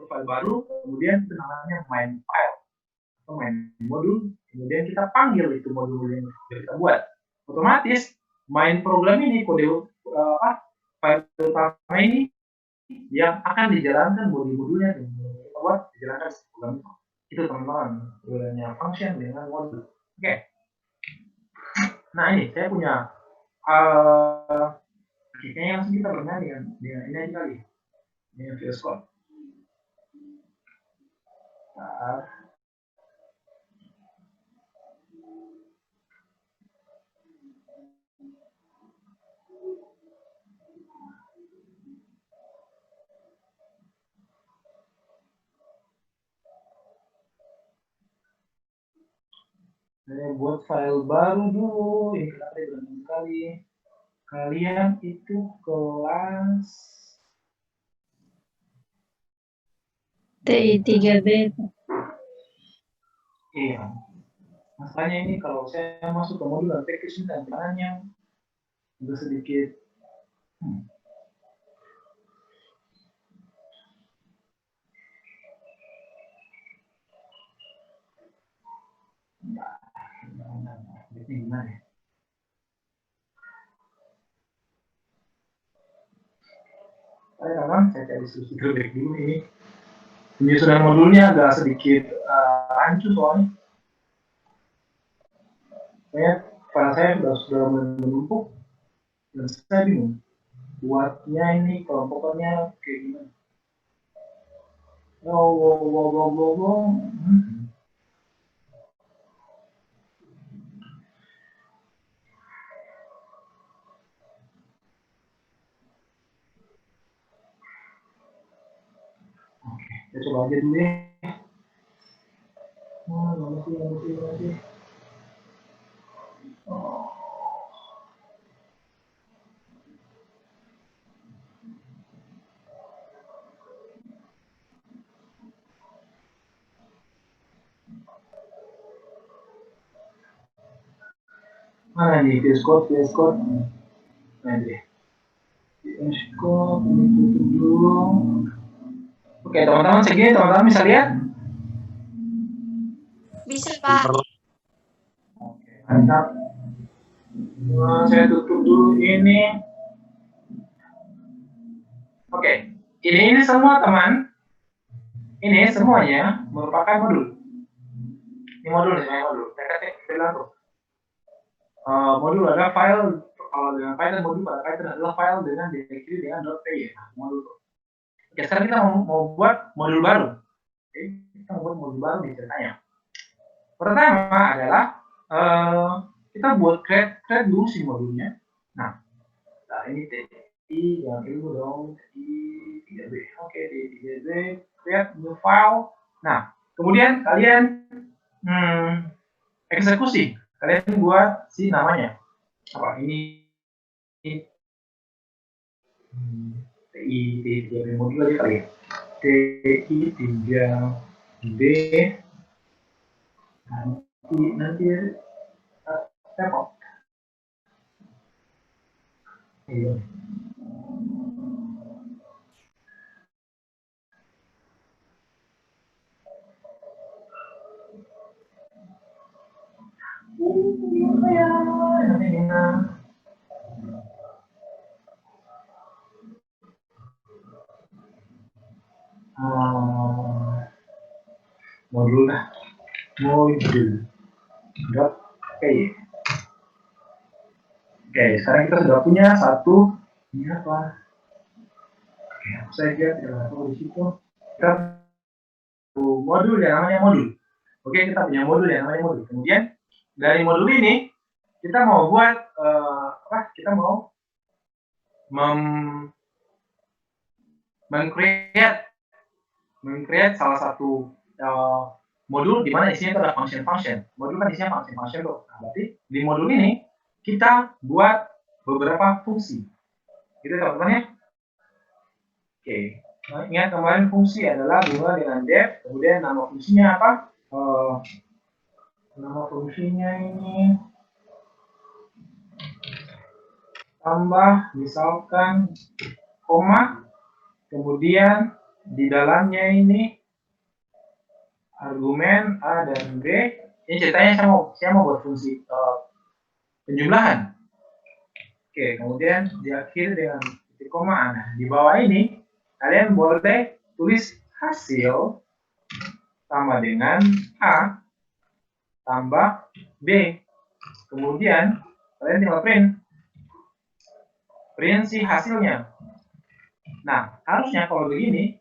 satu file baru, kemudian itu namanya main file atau main modul, kemudian kita panggil itu modul yang kita buat. Otomatis main program ini kode file utama ini yang akan dijalankan modul-modulnya dan kita buat dijalankan program itu teman-teman, bedanya function dengan modul. Oke. Nah ini saya punya kayaknya langsung kita bermain dengan ini aja kali, dengan VS Code. Saya buat file baru dulu, ini kita berapa kali. Kalian itu kelas TI3B. Iya. Masalahnya ini kalau saya masuk ke modul dan package ini tantangannya udah sedikit ini gimana ya? Saya cari solusi terbaik dulu ini. Penyusunan modulnya agak sedikit rancu soalnya. File saya sudah menumpuk dan saya bingung buatnya ini kelompokannya kayak gimana. Oke, kita coba aja dulu ya. Mana sih? Mana nih VS Code? Nah deh. VS Code ini tutup dulu. Oke teman-teman, segini teman-teman bisa lihat? Bisa Pak. Oke, mantap. Nah, saya tutup dulu ini. Oke, ini semua teman. Ini semuanya merupakan modul. Ini modul nih, modul. Kita bilang tuh. Modul adalah file, kalau dengan Python modul pada Python adalah file dengan directory dengan .py. Nah, modul. Oke, sekarang kita mau buat modul baru. Oke, kita mau buat modul baru di ceritanya. Pertama adalah kita buat create dulu si modulnya. Nah ini TI yang ilmu dong, TI3B. Oke, TI3B, create new file. Nah, kemudian kalian eksekusi. Kalian buat si namanya. Apa ini? TI3B modul aja kali ya. TI3B nanti repot. Iya. Modul oke, sekarang kita sudah punya satu ini apa? Oke, saya lihat di situ kita modul yang namanya modul. Oke, kita punya modul yang namanya modul. Kemudian dari modul ini kita mau buat kita mau meng-create salah satu modul di mana isinya itu ada function. Modul kan isinya function tuh. Nah, berarti di modul ini kita buat beberapa fungsi. Gitu teman-teman ya. Oke. Nah, ingat kemarin fungsi adalah dimulai dengan def, kemudian nama fungsinya apa? Nama fungsinya ini tambah misalkan koma, kemudian di dalamnya ini argumen A dan B. Ini ceritanya saya mau buat fungsi penjumlahan. Oke, kemudian diakhiri dengan titik koma. Nah, di bawah ini kalian boleh tulis hasil sama dengan A tambah B. Kemudian kalian tinggal print si hasilnya. Nah, harusnya kalau begini,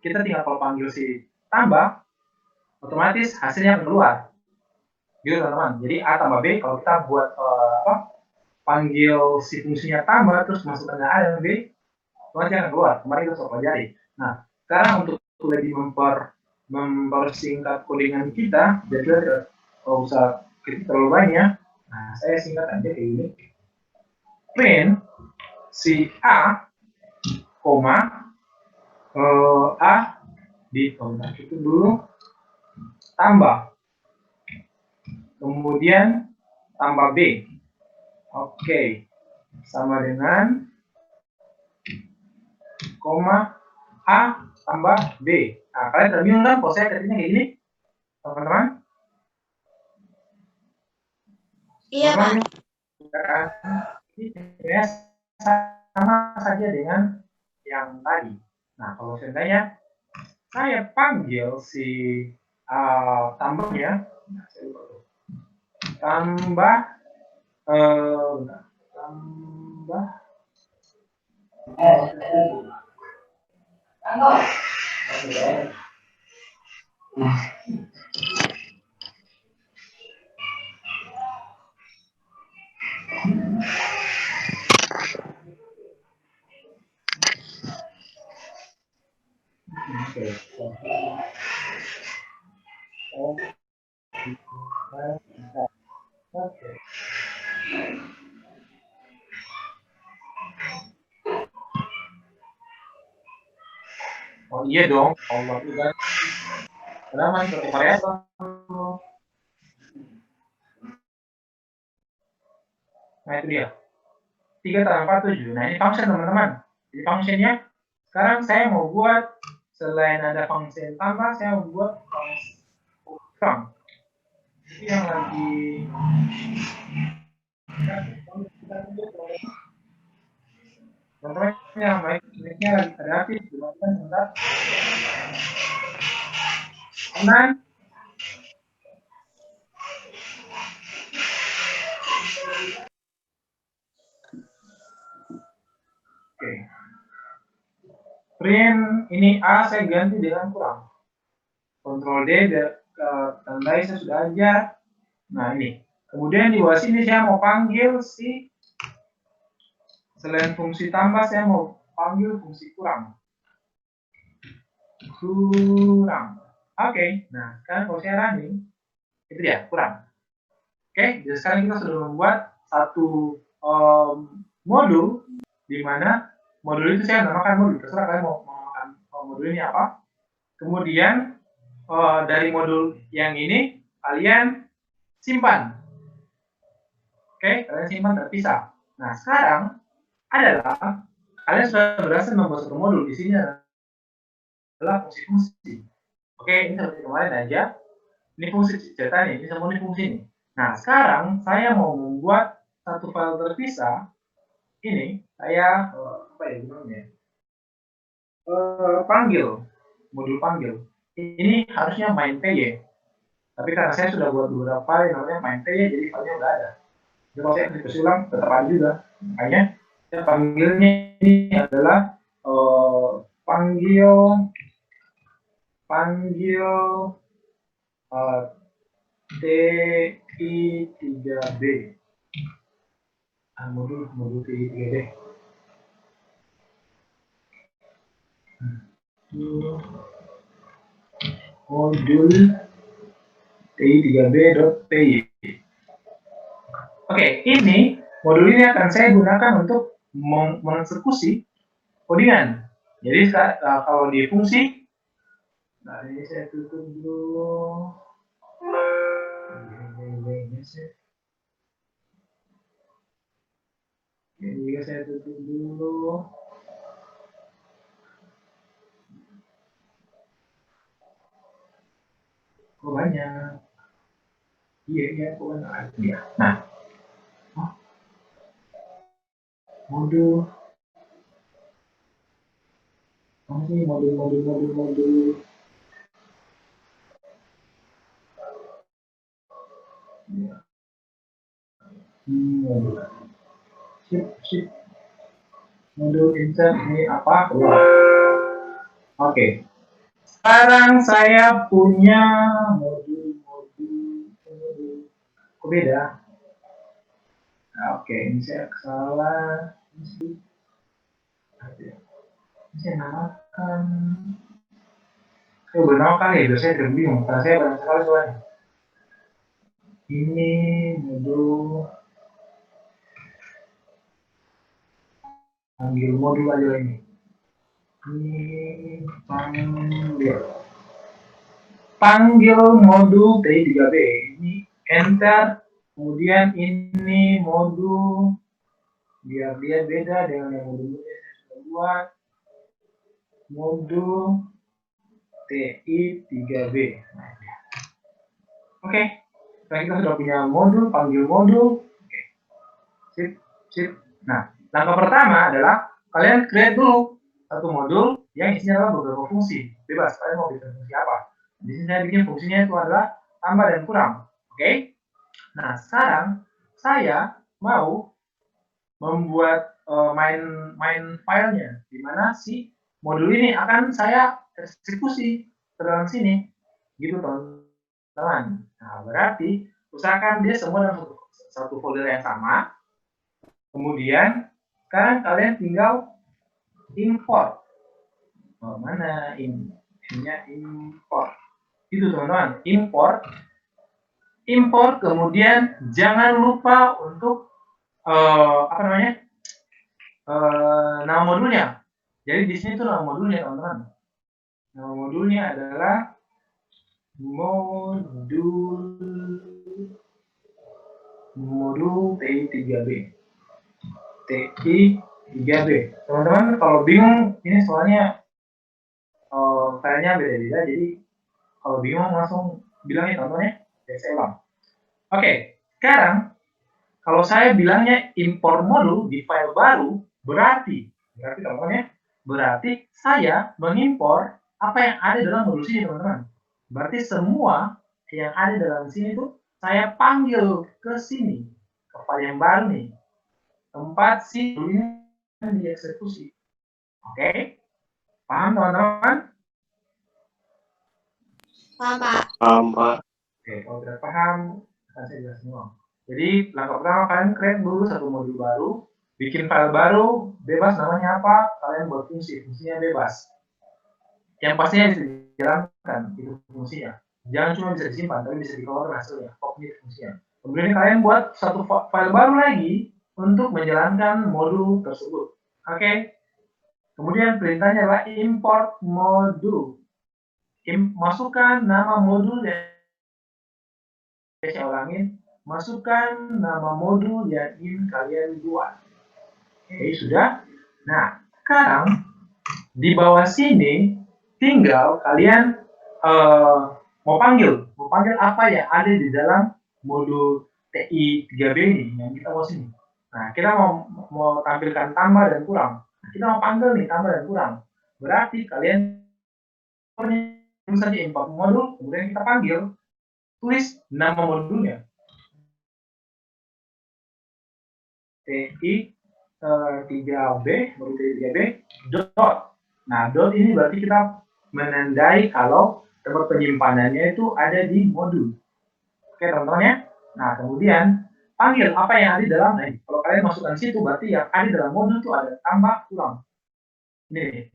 kita tinggal kalau panggil si tambah, otomatis hasilnya akan keluar. Gitu teman-teman. Jadi A tambah B, kalau kita buat panggil si fungsinya tambah, terus masukkan A dan B, otomatis akan keluar. Kemarin kita sudah pelajari. Nah, sekarang untuk lebih mempersingkat codingan kita, jadi kita tidak usah ketik terlalu banyak. Nah, saya singkat aja kayak gini. Print si A, koma, A di itu dulu, tambah, kemudian tambah B. Oke, sama dengan koma A tambah B. Nah, kalian terbingung kan kalau saya ketiknya kayak gini, teman-teman? Iya, Pak. Ini sama saja dengan yang tadi. Nah, kalau seandainya saya panggil si tambahnya, tambah tambah oh iya dong, Allah juga. Kenapa masih pakai variabel? Nah itu dia. 3 tambah 7. Nah ini function teman-teman. Jadi functionnya sekarang saya mau buat selain ada function tambah, saya mau buat function kurang. Itu yang lagi teman-teman yang baiknya lagi kreatif, teman-teman sebentar. Teman, oke. Print ini A saya ganti dengan kurang. Ctrl D, tandai saya sudah ajar. Nah ini. Kemudian di bawah sini saya mau panggil si selain fungsi tambah saya mau panggil fungsi kurang. Kurang. Oke. Nah sekarang kalau saya running itu dia kurang. Oke. Jadi sekarang kita sudah membuat satu modul di mana modul itu saya namakan modul. Terserah kalian mau namakan modul ini apa. Kemudian dari modul yang ini kalian simpan. Oke, kalian simpan terpisah. Nah, sekarang adalah kalian sudah berhasil membuat satu modul. Di sini adalah fungsi-fungsi. Oke, ini seperti kemarin aja. Ini fungsi ceritanya, ini semua ini fungsi ini. Nah, sekarang saya mau membuat satu file terpisah. Ini saya apa ya namanya? Panggil, modul panggil. Ini harusnya main py. Tapi karena saya sudah buat beberapa yang namanya main py, jadi filenya udah ada. Jadi kalau saya klik ulang, tetap ada juga. Makanya saya panggilnya ini adalah panggil TI3B. Modul TI3B. Modul TI3B.py. Oke, ini modul ini akan saya gunakan untuk mengeksekusi codingan. Jadi kalau di fungsi, nah ini saya tutup dulu. Ini juga saya tutup dulu. Iya, bukan dia. Nah, modul, apa sih modul. Ya. Modul. Sip. Modul insert ini apa? Oke. Sekarang saya punya modul. Kok beda? Nah, oke, ini saya salah. Ini saya namakan. Saya bernama kali ya, saya tidak bingung. Karena saya banyak sekali soalnya. Ini modul. Panggil modul aja ini. Ini panggil modul T3B. Ini enter. Kemudian ini modul biar dia beda dengan yang modul yang saya sudah buat. Modul TI3B. Oke. Sekarang kita sudah punya modul, panggil modul. Oke. Sip. Nah, langkah pertama adalah kalian create dulu satu modul yang isinya adalah beberapa fungsi. Bebas, kalian mau bikin fungsi apa. Di sini saya bikin fungsinya itu adalah tambah dan kurang. Oke? Nah, sekarang saya mau membuat main filenya, di mana si modul ini akan saya eksekusi ke dalam sini. Gitu, teman-teman. Nah, berarti usahakan dia semua dalam satu folder yang sama. Kemudian sekarang kalian tinggal import. Oh, mana ini-nya import. Itu teman-teman, import kemudian jangan lupa untuk apa namanya? Nama modulnya. Jadi di sini tuh nama modulnya teman-teman. Nama modulnya adalah modul TI3B. TI3B. Teman-teman kalau bingung, ini soalnya filenya beda-beda, jadi kalau bingung langsung bilang ya teman-teman ya, saya ulang. Oke, sekarang kalau saya bilangnya import modul di file baru, berarti teman-teman ya, berarti saya mengimpor apa yang ada dalam modul sini teman-teman. Berarti semua yang ada dalam sini tuh saya panggil ke sini, ke file yang baru nih, tempat si modulnya dieksekusi. Oke, paham teman-teman? Paham, Pak. Paham, Pak. Oke, kalau tidak paham, akan saya jelas semua. Jadi, langkah pertama kalian create dulu satu modul baru, bikin file baru, bebas namanya apa, kalian buat fungsinya bebas. Yang pastinya bisa dijalankan, itu fungsinya. Jangan cuma bisa disimpan, tapi bisa dikeluarkan hasilnya, objek fungsinya. Kemudian kalian buat satu file baru lagi untuk menjalankan modul tersebut. Oke? Kemudian perintahnya adalah import modul. Masukkan nama modul yang saya ulangin, masukkan nama modul yang ingin kalian buat. Oke, sudah. Nah, sekarang di bawah sini tinggal kalian mau panggil apa yang ada di dalam modul TI3B ini yang kita mau sini. Nah, kita mau tampilkan tambah dan kurang. Kita mau panggil nih tambah dan kurang. Berarti kalian saja import modul, kemudian kita panggil, tulis nama modulnya. TI3B, modul TI3B, dot. Nah, dot ini berarti kita menandai kalau tempat penyimpanannya itu ada di modul. Oke, teman-teman ya. Nah, kemudian panggil apa yang ada di dalam. Nah, kalau kalian masukkan situ, berarti yang ada dalam modul itu ada tambah kurang. Ini,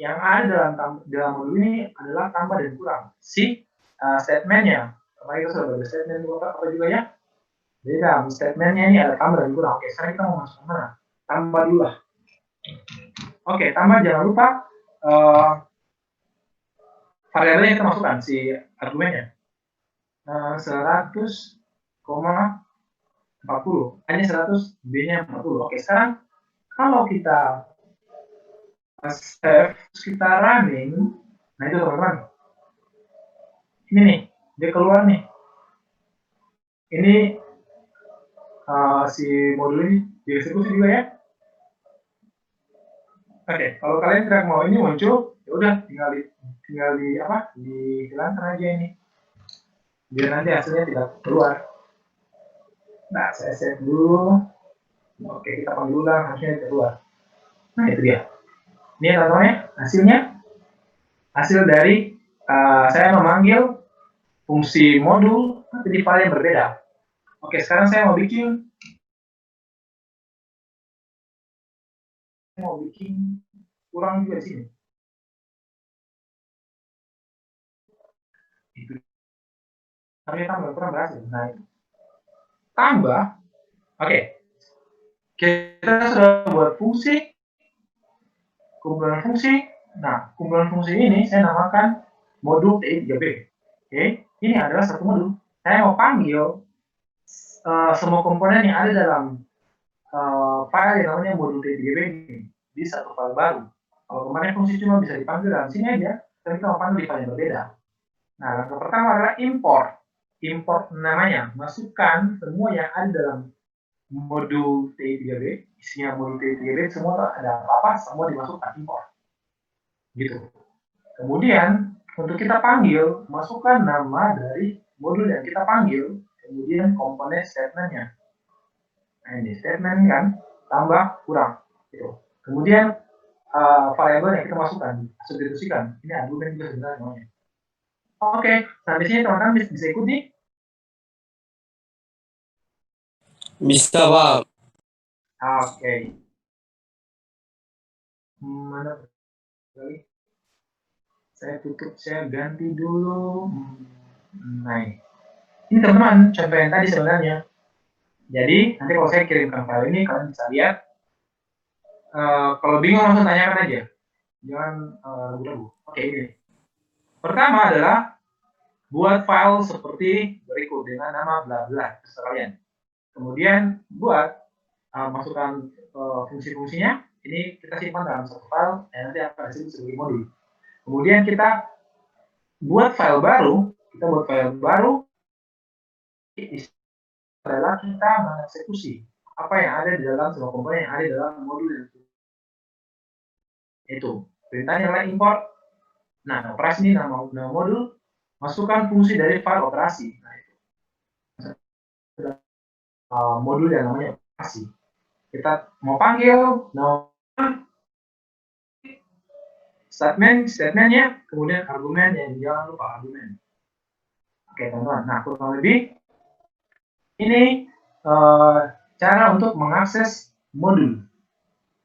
yang ada dalam modul ini adalah tambah dan kurang. Si statementnya. Kemarin kita sudah belajar statement apa juga ya. Jadi dalam statementnya ini ada tambah dan kurang. Oke, sekarang kita mau masuk ke mana? Tambah dulu lah. Oke, tambah jangan lupa variabelnya kita masukkan si argumennya. 100,40. Hanya 100, B-nya 40. Oke, sekarang kalau kita save, kita running, nah itu teman-teman. Ini nih, dia keluar nih. ini si modul ini dieksekusi juga ya. Oke, kalau kalian tidak mau ini muncul, ya udah tinggal dihilangkan aja ini, biar nanti hasilnya tidak keluar. Nah, saya save dulu. Oke, kita panggil ulang, hasilnya tidak keluar. Nah, itu dia. Ini teman-teman ya, hasilnya. Hasil dari saya memanggil fungsi modul tapi di file yang berbeda. Oke, sekarang saya mau bikin ulang juga di sini. Itu. Ternyata belum pernah berhasil. Nah, itu. Tambah, oke. Kita sudah buat fungsi, kumpulan fungsi. Nah, kumpulan fungsi ini saya namakan modul TI3B. Oke, ini adalah satu modul. Saya mau panggil semua komponen yang ada dalam file yang namanya modul TI3B ini di satu file baru. Kalau kemarin fungsi cuma bisa dipanggil dalam sini aja, dan kita mau panggil di file yang berbeda. Nah, langkah pertama adalah import. Import namanya, masukkan semua yang ada dalam modul TI3B, isinya modul TI3B, semua ada apa-apa, semua dimasukkan, import. Gitu. Kemudian, untuk kita panggil, masukkan nama dari modul yang kita panggil, kemudian komponen statementnya. Nah, ini statement kan, tambah, kurang. Gitu. Kemudian, variabel yang kita masukkan, substitusikan. Ini argumen juga sebenarnya namanya. Oke, sampai sini teman-teman bisa ikuti? Bisa, Pak. Oke. Mana kali? Saya tutup, saya ganti dulu. Nah, ini teman-teman, contoh yang tadi sebenarnya. Jadi, nanti kalau saya kirimkan file ini, kalian bisa lihat. Kalau bingung langsung tanyakan aja. Jangan ragu-ragu. Oke, ini. Pertama adalah buat file seperti berikut dengan nama bla bla sekalian. Kemudian buat masukkan fungsi-fungsinya. Ini kita simpan dalam satu file dan nanti akan disebut sebagai modul. Kemudian kita buat file baru. Kita buat file baru adalah kita mengeksekusi apa yang ada di dalam semua komponen yang ada di dalam modul itu. Perintahnya adalah import. Nah, operasi ini nama modul, masukkan fungsi dari file operasi. Nah, itu modul yang namanya operasi. Kita mau panggil statementnya, kemudian argumen yang jangan lupa argumen. Oke teman-teman, nah kurang lebih ini cara untuk mengakses modul.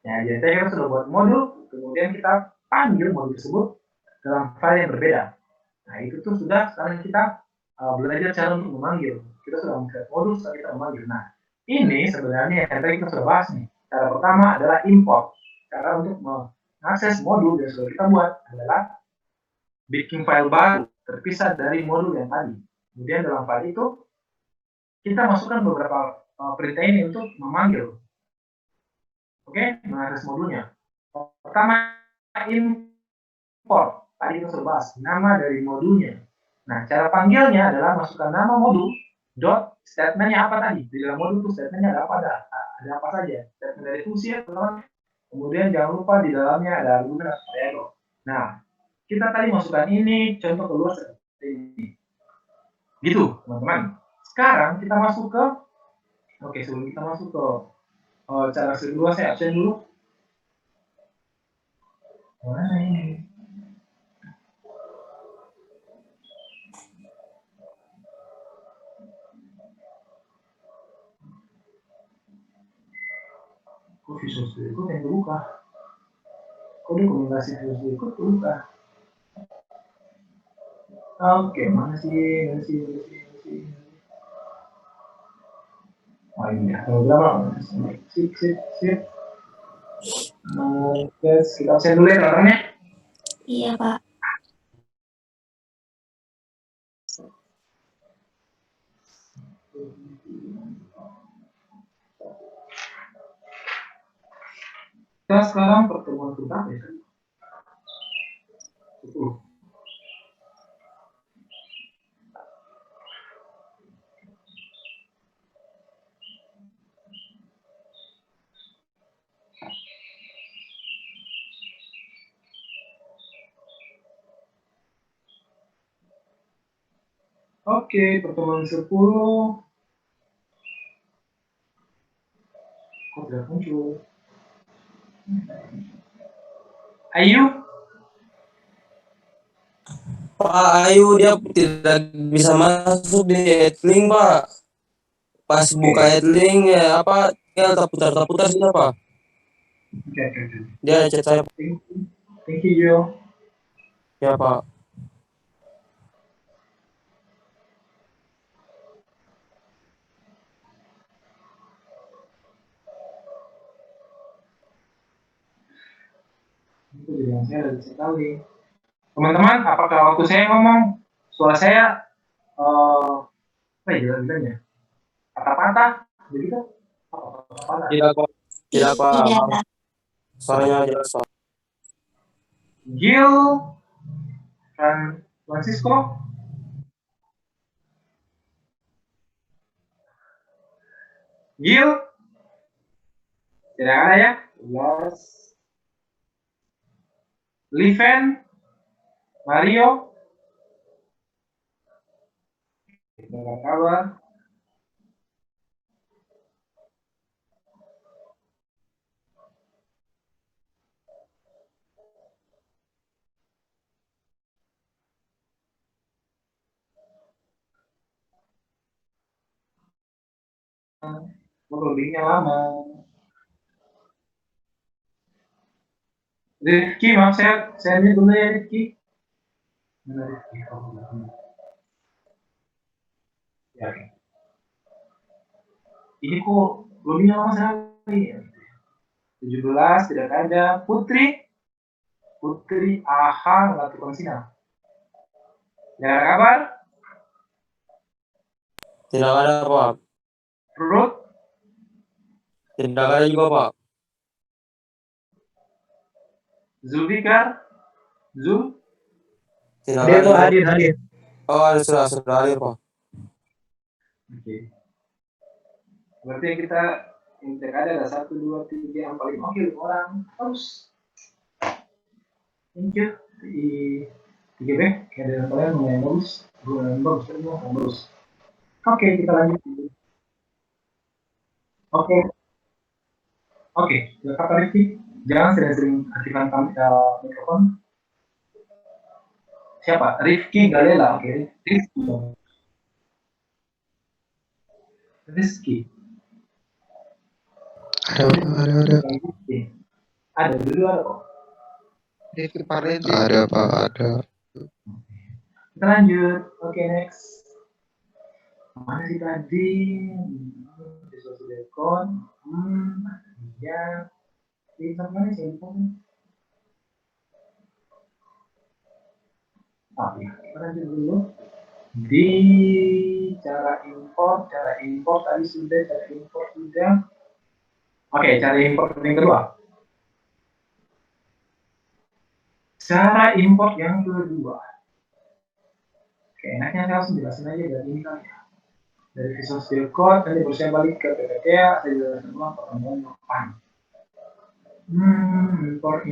Ya, jadi kita sudah buat modul, kemudian kita panggil modul tersebut dalam file yang berbeda. Nah itu tuh sudah sekarang kita belajar cara untuk memanggil. Kita sudah membuat modul, setelah kita memanggil. Nah ini sebenarnya yang tadi kita sudah bahas nih. Cara pertama adalah import. Cara untuk mengakses modul yang sudah kita buat adalah bikin file baru terpisah dari modul yang tadi. Kemudian dalam file itu kita masukkan beberapa perintah ini untuk memanggil. Oke, mengakses modulnya. Pertama, import. Tadi kita sudah bahas nama dari modulnya. Nah, cara panggilnya adalah masukkan nama modul dot statementnya apa tadi. Di dalam modul itu statementnya ada apa? Ada apa saja. Statement dari fungsi ya, teman-teman. Kemudian jangan lupa di dalamnya ada argumen atau variabel. Nah, kita tadi masukkan ini, contoh keluar seperti ini. Gitu, teman-teman. Sekarang kita masuk ke, oke, sebelum kita masuk ke cara kedua, saya absen dulu. Mana ini? Kok Visual Studio Code yang terbuka? Kok dokumentasi Visual Studio Code terbuka? Oke, mana sih? Oh iya, kalau berapa? Sip. Guys, kita absen dulu ya teman-teman ya. Iya, Pak. Kita sekarang pertemuan keberapa ya? 10. Oke, pertemuan 10. Kok tidak muncul? Ayu? Pak Ayu dia tidak bisa masuk di Edlink, Pak. Pas buka Edlink ya apa tinggal terputar-terputar saja, Pak. Oke. Dia chat saya, Thank you, Jo. ya Pak. Itu jadi yang saya lebih sekali. Teman-teman, apakah waktu saya ngomong suara saya apa ya bilangnya? Patah-patah, begitu? Patah-patah. Tidak, Pak. Tidak, Pak. Tidak. Suaranya jelas, Pak. Gil, Francisco, Gil, tidak ada ya? Yes. Liven, Mario, tidak kabar. Loadingnya lama. Rifki, maaf saya ini dulu ya Rifki. Mana Rifki? Ya, oke. Ini kok loadingnya lama sekali. 17 tidak ada. Putri, aha, melakukan sinar. Tidak ada kabar. Tidak ada, Pak. Ruth, Tidak ada juga, Pak. Zulfikar, Zul, Tidak ada juga. hadir. Oh, ada sudah hadir, Pak. Oke. Berarti kita intek ada 1, 2, 3, 4, 5. Oke, 5 orang. Terus. Thank you. Di 3B, ada yang kalian yang bagus. Bagus. Oke, kita lanjut. Oke, kata Rifki, jangan sering-sering aktifkan mikrofon. Siapa? Rifki Galela, oke. Rizky. Ada. Ada dulu ada kok. Rizky Parleji. Ada, Pak, ada. Kita lanjut. Oke, next. Mana sih tadi? Visual Decon. Ya. Di mana sih? Ya, kita lanjut dulu. Di cara import tadi sudah, Oke, cara import yang kedua. Cara import yang kedua. Oke, enaknya saya langsung jelasin aja dari ini kali ya. Dari Visual Studio Code, nanti baru saya balik ke PPT, saya jelaskan ulang pertemuan depan. Import.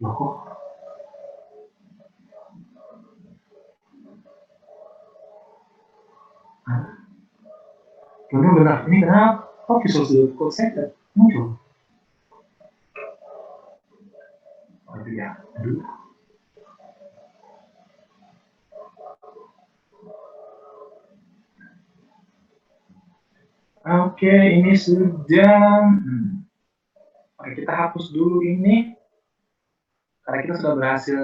Loh kok? Benar, ini kenapa Visual Studio Code saya muncul? Oh itu ya, aduh. Oke, ini sudah. Oke, kita hapus dulu ini. Karena kita sudah berhasil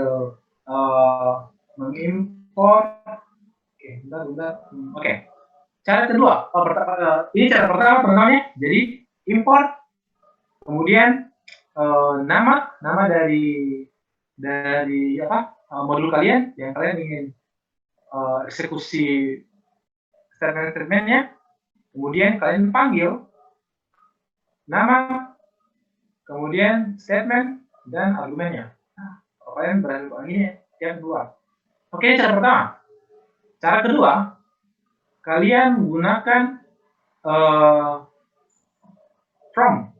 mengimport. Oke, bentar. Oke. Cara kedua, ini cara pertamanya. Jadi import, kemudian nama dari modul kalian yang kalian ingin eksekusi statement-statementnya, kemudian kalian panggil nama, kemudian statement dan argumennya. Nah, kalau kalian berhasil ini yang kedua. Oke, cara pertama. Cara kedua, kalian menggunakan from.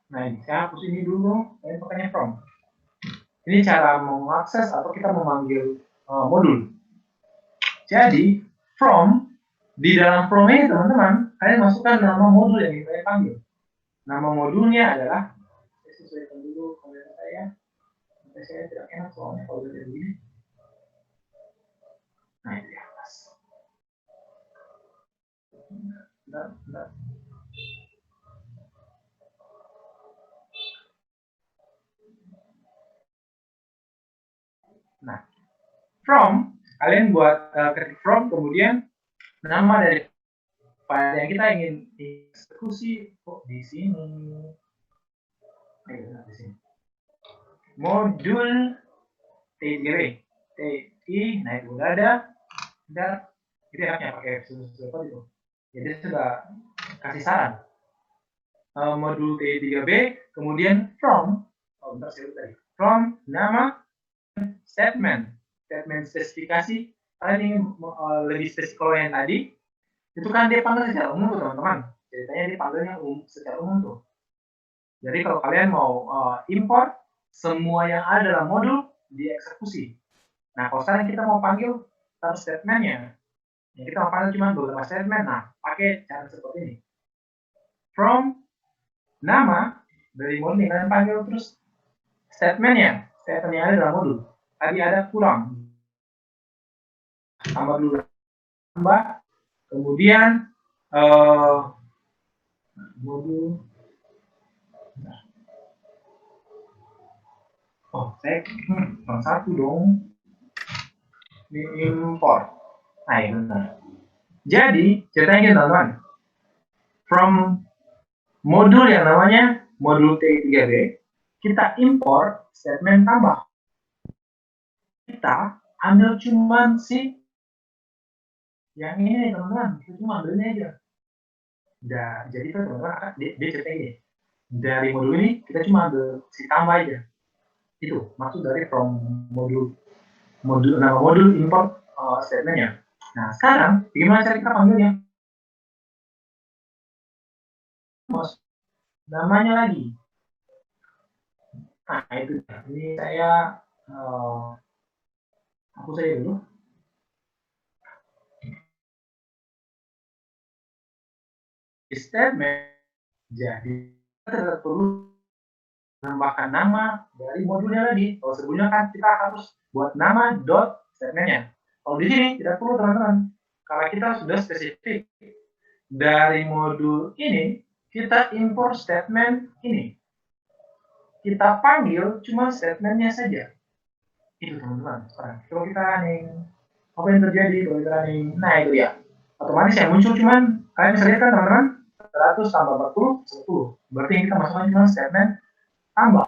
Nah, ini saya hapus ini dulu, saya pakainya from. Ini cara mengakses atau kita memanggil modul. Jadi, from, di dalam from ini teman-teman, kalian masukkan nama modul yang ingin kalian panggil. Nama modulnya adalah, saya sesuaikan dulu komentar saya, sampai saya tidak enak soalnya kalau udah begini. Nah, itu di atas. Bentar. Nah, from, kalian buat ketik from, kemudian nama dari file yang kita ingin eksekusi kok di sini. Di sini. Modul TGW, TI, nah itu udah ada. Udah, itu enaknya pakai susu itu. Jadi sudah kasih saran. Modul T3B, kemudian from, bentar saya tadi. From nama statement spesifikasi. Kalian ingin lebih spesifik kalau yang tadi, itu kan dia panggil secara umum tuh teman-teman. Ceritanya dia panggilnya secara umum tuh. Jadi kalau kalian mau import semua yang ada dalam modul dieksekusi. Nah kalau sekarang kita mau panggil satu statementnya, ya kita mau panggil cuma beberapa statement. Nah pakai cara seperti ini. From nama dari modul yang kalian panggil, terus statement yang ada dalam modul. Tadi ada kurang, tambah dulu, tambah, kemudian modul. Oh, saya kurang satu dong. Ini import. Nah, ya benar. Jadi, ceritanya gini teman-teman. From modul yang namanya modul T3B, kita import statement tambah. Kita ambil cuman si yang ini teman-teman. Kita cuma ambilnya aja. Jadi teman-teman, dia cerita gini. Dari modul ini, kita cuma ambil si tambah aja. Itu maksud dari from modul nama modul import statementnya. Nah sekarang bagaimana cara kita panggilnya? Namanya lagi. Nah itu ini saya hapus saja dulu. Statement, jadi kita tidak perlu menambahkan nama dari modulnya lagi. Kalau sebelumnya kan kita harus buat nama dot statementnya. Kalau di sini tidak perlu teman-teman. Karena kita sudah spesifik dari modul ini, kita import statement ini. Kita panggil cuma statementnya saja. Itu teman-teman. Kalau kita running, apa yang terjadi kalau kita running? Nah itu ya. Otomatis yang muncul cuman, kalian bisa lihat kan teman-teman, 100 tambah 40, 10. Berarti kita masukkan cuma statement tambah.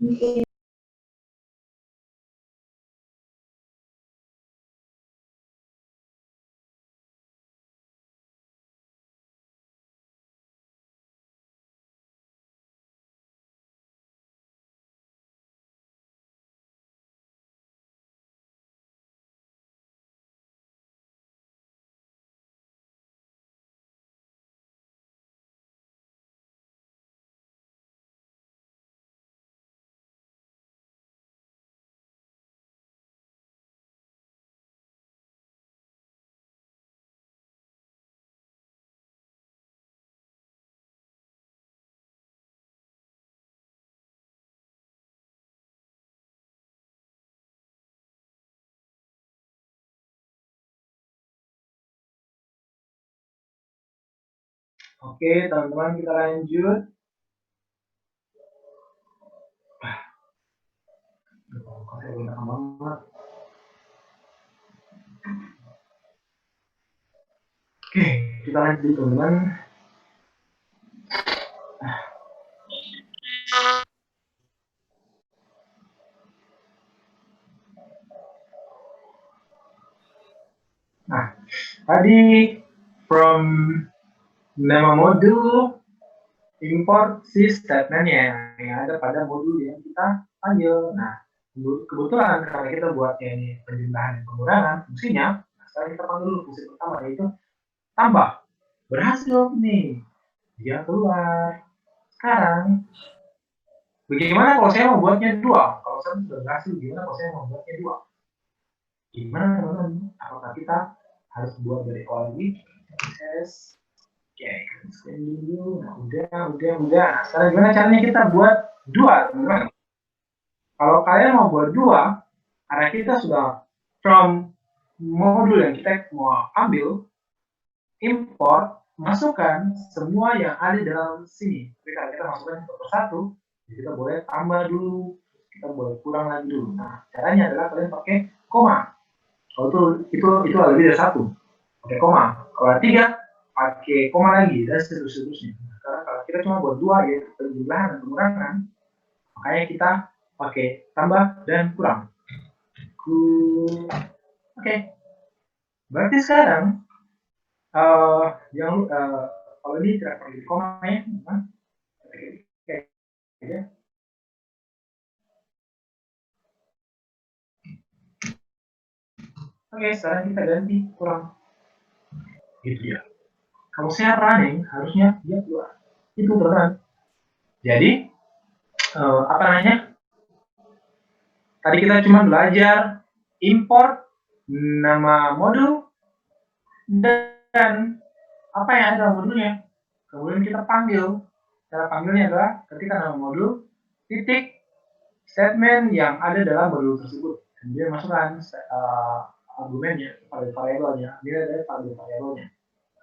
Oke. Oke, teman-teman kita lanjut. Oke, kita lanjut teman-teman. Nah, tadi from nama modul import si statementnya yang ada pada modul yang kita panggil. Nah, kebetulan karena kita buatnya ini penjumlahan dan pengurangan fungsinya, nah sekarang kita panggil dulu fungsi pertama yaitu tambah. Berhasil nih, dia keluar. Sekarang, bagaimana kalau saya membuatnya dua? Kalau saya sudah berhasil, gimana kalau saya membuatnya dua? Gimana teman-teman? Apakah kita harus buat dari awal lagi? Proses. Oke, kita dulu. Nah, udah. Nah, sekarang gimana caranya kita buat dua, teman-teman? Kalau kalian mau buat dua, karena kita sudah from modul yang kita mau ambil, import, masukkan semua yang ada dalam sini. Jadi kalau kita masukkan satu persatu, kita boleh tambah dulu, kita boleh kurang lagi dulu. Nah, caranya adalah kalian pakai koma. Kalau itu lebih dari satu, pakai koma. Kalau ada tiga, pakai koma lagi dan seterusnya. Karena kalau kita cuma buat dua, yaitu penjumlahan dan pengurangan, makanya kita pakai tambah dan kurang. Oke. Berarti sekarang kalau ini tidak perlu di koma ya. Oke, sekarang kita ganti kurang. Gitu ya. Kalau saya running, harusnya dia keluar. Itu teman. Jadi, apa namanya? Tadi kita cuma belajar import nama modul dan apa yang ada dalam modulnya. Kemudian kita panggil. Cara panggilnya adalah ketika nama modul titik statement yang ada dalam modul tersebut. Kemudian masukkan argumennya pada variabelnya. Dia ada pada variabelnya.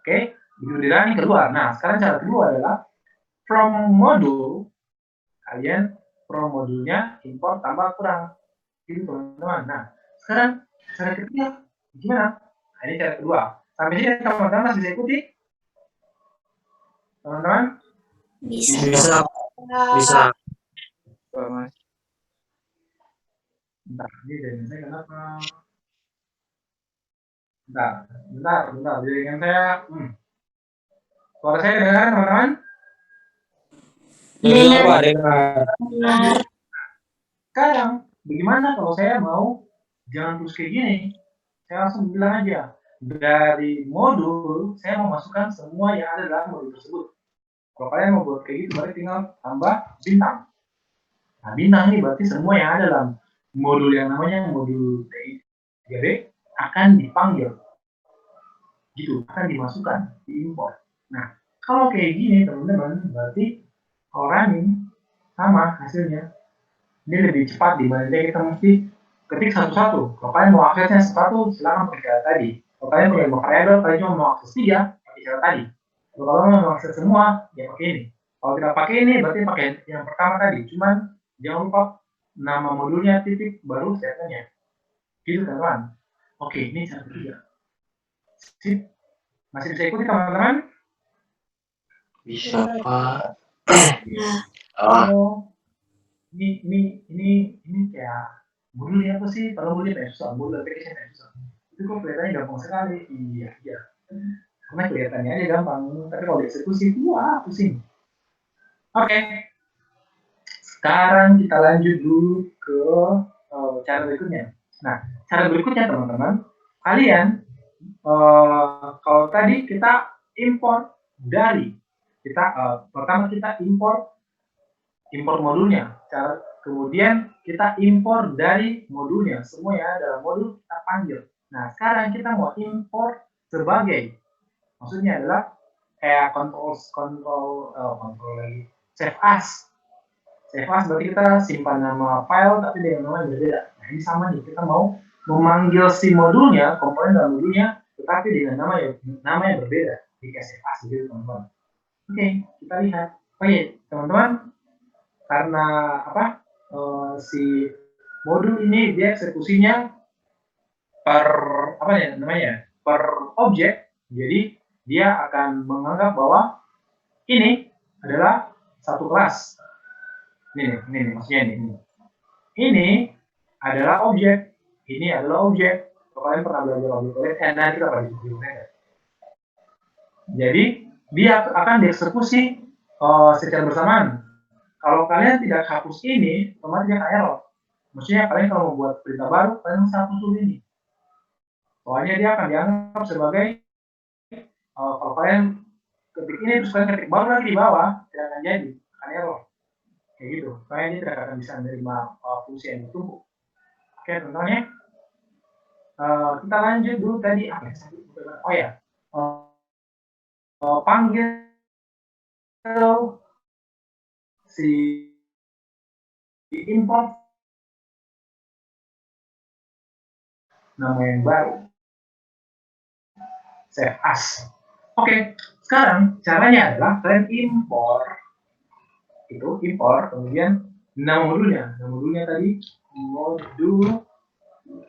Oke, begitu di running keluar. Nah, sekarang cara kedua adalah from modul, kalian from modulnya import tambah kurang. Gitu teman-teman. Nah, sekarang cara ketiga gimana? Nah, ini cara kedua. Sampai sini teman-teman masih bisa ikuti? Teman-teman? Bisa. Bentar, ini jaringan saya kenapa? Bentar, jaringan saya. Suara saya kedengaran teman-teman? Dengar Pak, dengar. Sekarang, bagaimana kalau saya mau jangan terus kayak gini? Saya langsung bilang aja, dari modul, saya mau masukkan semua yang ada dalam modul tersebut. Kalau kalian mau buat kayak gitu, berarti tinggal tambah bintang. Nah, bintang ini berarti semua yang ada dalam modul yang namanya modul TI3B akan dipanggil. Gitu, akan dimasukkan, diimport. Nah, kalau kayak gini, teman-teman, berarti running sama hasilnya. Ini lebih cepat dibandingkan kita mesti ketik satu-satu. Kalau kalian mau aksesnya satu, silakan pakai cara tadi. Kalau kalian punya variabel, kalian cuma mau akses 3, pakai cara tadi. Kalau kalian mau akses semua, ya pakai ini. Kalau tidak pakai ini, berarti pakai yang pertama tadi. Cuman jangan lupa nama modulnya titik baru statementnya. Gitu teman-teman. Oke, ini cara ketiga. Sip. Masih bisa ikuti teman-teman? Bisa, Pak. Nah, Halo. ini kayak modulnya apa sih? Kalau modulnya kayak susah, modul application kayak susah. Itu kok kelihatannya gampang sekali. Iya. Karena kelihatannya aja gampang, tapi kalau dieksekusi itu wah pusing. Oke. Sekarang kita lanjut dulu ke cara berikutnya. Nah, cara berikutnya teman-teman, kalian kalau tadi kita import dari pertama kita import modulnya, kemudian kita import dari modulnya, semua ya dalam modul kita panggil. Nah, sekarang kita mau import sebagai, maksudnya adalah kayak kontrol lagi, save as berarti kita simpan nama file tapi dengan nama yang berbeda. Nah, ini sama nih, kita mau memanggil si modulnya, komponen dalam modulnya, tetapi dengan nama yang berbeda di save as gitu teman-teman. Oke, kita lihat. Oke, teman-teman, karena si modul ini dia eksekusinya per per objek, jadi dia akan menganggap bahwa ini adalah satu kelas. Ini maksudnya ini adalah objek, ini adalah objek. Kalau kalian pernah belajar objek nanti kita pada diskusinya. Jadi dia akan dieksekusi secara bersamaan. Kalau kalian tidak hapus ini, otomatis dia error. Maksudnya kalian kalau membuat perintah baru, kalian harus hapus dulu ini. Soalnya dia akan dianggap sebagai kalau kalian ketik ini terus kalian ketik baru lagi di bawah, tidak akan jadi, akan error. Kayak gitu. Soalnya dia tidak akan bisa menerima fungsi yang ditumpuk. Oke, contohnya kita lanjut dulu tadi. Oh ya, panggil si import nama yang baru, save as. Oke, sekarang caranya adalah kalian import kemudian nama modulnya tadi modul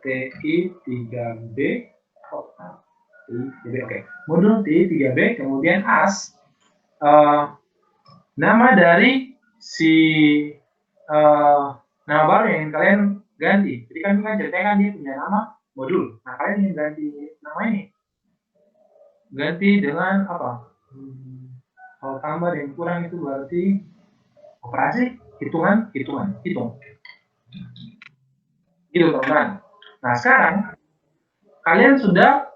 TI3B. Oke, modul TI3B kemudian as nama dari si nama baru yang kalian ganti. Jadi kan ceritanya dia punya nama modul. Nah, kalian ingin ganti nama ini. Ganti dengan apa? Kalau tambah dan kurang itu berarti operasi, hitung. Gitu teman-teman. Nah, sekarang kalian sudah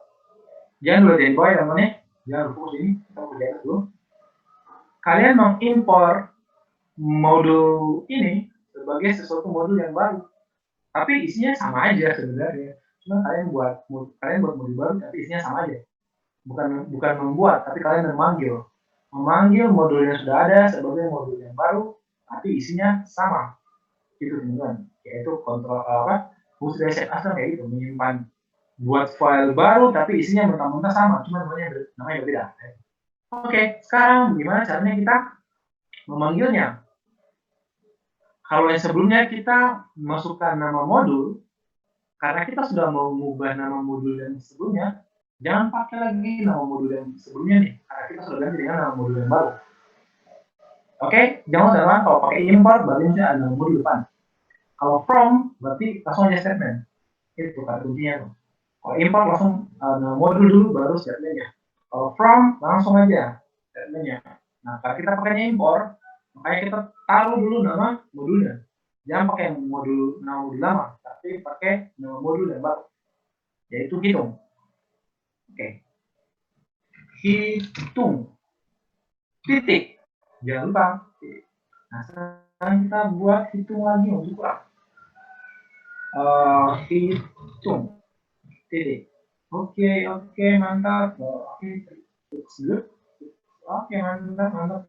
jangan lupa jangan boy namanya, jangan lupa ini kita kerjain dulu. Kalian mengimpor modul ini sebagai sesuatu modul yang baru, tapi isinya sama aja sebenarnya. Cuma kalian buat modul baru, tapi isinya sama aja. Bukan membuat, tapi kalian memanggil modul yang sudah ada sebagai modul yang baru, tapi isinya sama. Gitu teman-teman. Yaitu kontrol fungsi dari save as kayak gitu, menyimpan buat file baru tapi isinya mentah-mentah sama, cuma namanya berbeda. Oke, sekarang gimana caranya kita memanggilnya? Kalau yang sebelumnya kita masukkan nama modul, karena kita sudah mau mengubah nama modul yang sebelumnya, jangan pakai lagi nama modul yang sebelumnya nih, karena kita sudah ganti dengan nama modul yang baru. Oke, jangan lupa kalau pakai import berarti ada nama modul depan. Kalau from berarti langsung aja statement. Itu kata kuncinya tuh. Kalau import langsung nama modul dulu baru statementnya. Kalau from langsung aja statementnya. Nah, kalau kita pakainya import, makanya kita taruh dulu nama modulnya. Jangan pakai nama modul lama, tapi pakai nama modul yang baru, yaitu hitung. Oke. Hitung. Titik. Jangan lupa. Nah, sekarang kita buat hitung lagi untuk kurang. Hitung. Titik. Oke, mantap. Oke, mantap.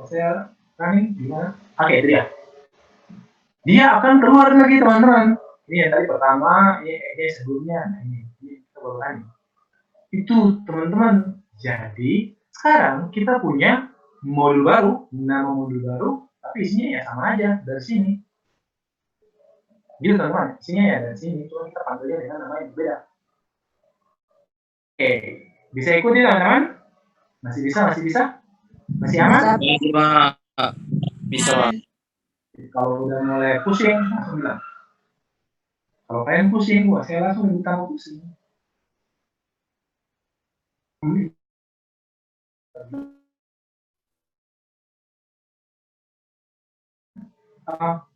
Saya running gimana? Oke, itu dia. Dia akan keluar lagi teman-teman. Ini yang tadi pertama, ini sebelumnya. Nah, ini kita baru running. Itu teman-teman. Jadi sekarang kita punya modul baru, nama modul baru, tapi isinya ya sama aja dari sini. Gitu teman-teman, isinya ya dari sini, cuma kita panggilnya dengan nama yang berbeda. Oke, bisa ikuti teman-teman? Masih bisa? Masih aman? Bisa, Pak. Bisa, Pak. Kalau udah mulai pusing, langsung bilang. Kalau kalian pusing, wah saya langsung tambah pusing. Bentar.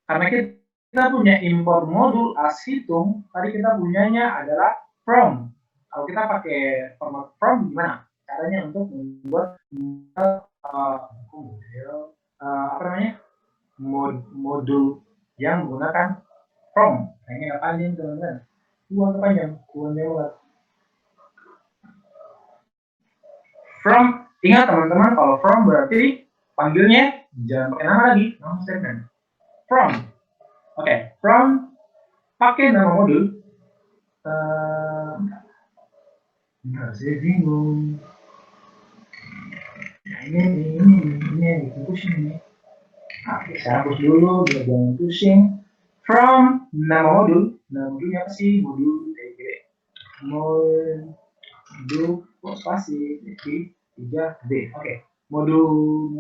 Karena kita punya import modul ashitung, tadi kita punyanya adalah from. Kalau kita pakai format from gimana? Caranya untuk membuat apa namanya? Modul yang menggunakan from. Kayaknya nggak panjang teman-teman. Buang panjang banget. From, ingat teman-teman, kalau from berarti panggilnya jangan pakai nama lagi, nama statement. From. Oke, from pakai nama modul. Bentar, saya bingung. Nah, ini pusing ini. Oke, saya hapus dulu, biar jangan pusing. From nama modulnya apa sih? Modul TG. Modul spasi T3B. Oke, modul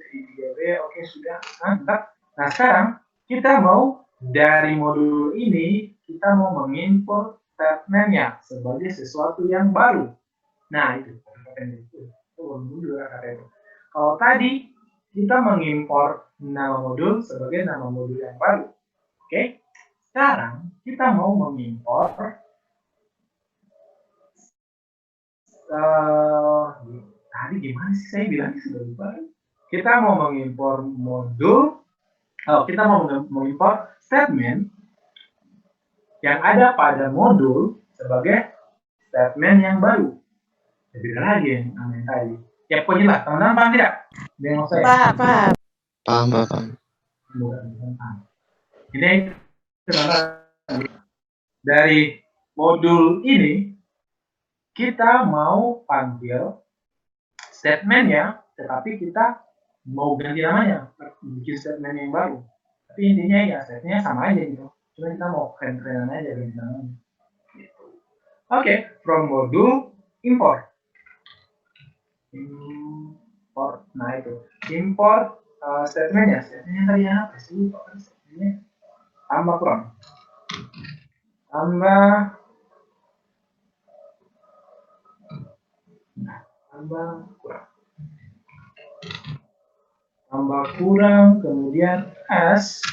T3B. Oke, sudah mantap. Nah, sekarang kita mau dari modul ini kita mau mengimport statementnya sebagai sesuatu yang baru. Nah, itu. Kalau tadi kita mengimport nama modul sebagai nama modul yang baru. Oke. Sekarang kita mau mengimport tadi gimana sih saya bilangnya sudah lupa. Kita mau mengimport modul, kita mau mengimport statement yang ada pada modul sebagai statement yang baru. Beda lagi yang namanya tadi. Ya pokoknya lah, teman-teman paham tidak? Dengan saya. Paham. Paham. Ini dari modul ini kita mau panggil statementnya, tetapi kita mau ganti namanya, bikin statement yang baru. Tapi intinya ya statementnya sama aja gitu. Cuma kita mau keren-kerenan aja ganti namanya. Gitu. Oke, from modul import. Nah itu import statementnya tadi apa sih? Statementnya tambah kurang, tambah kurang, kemudian as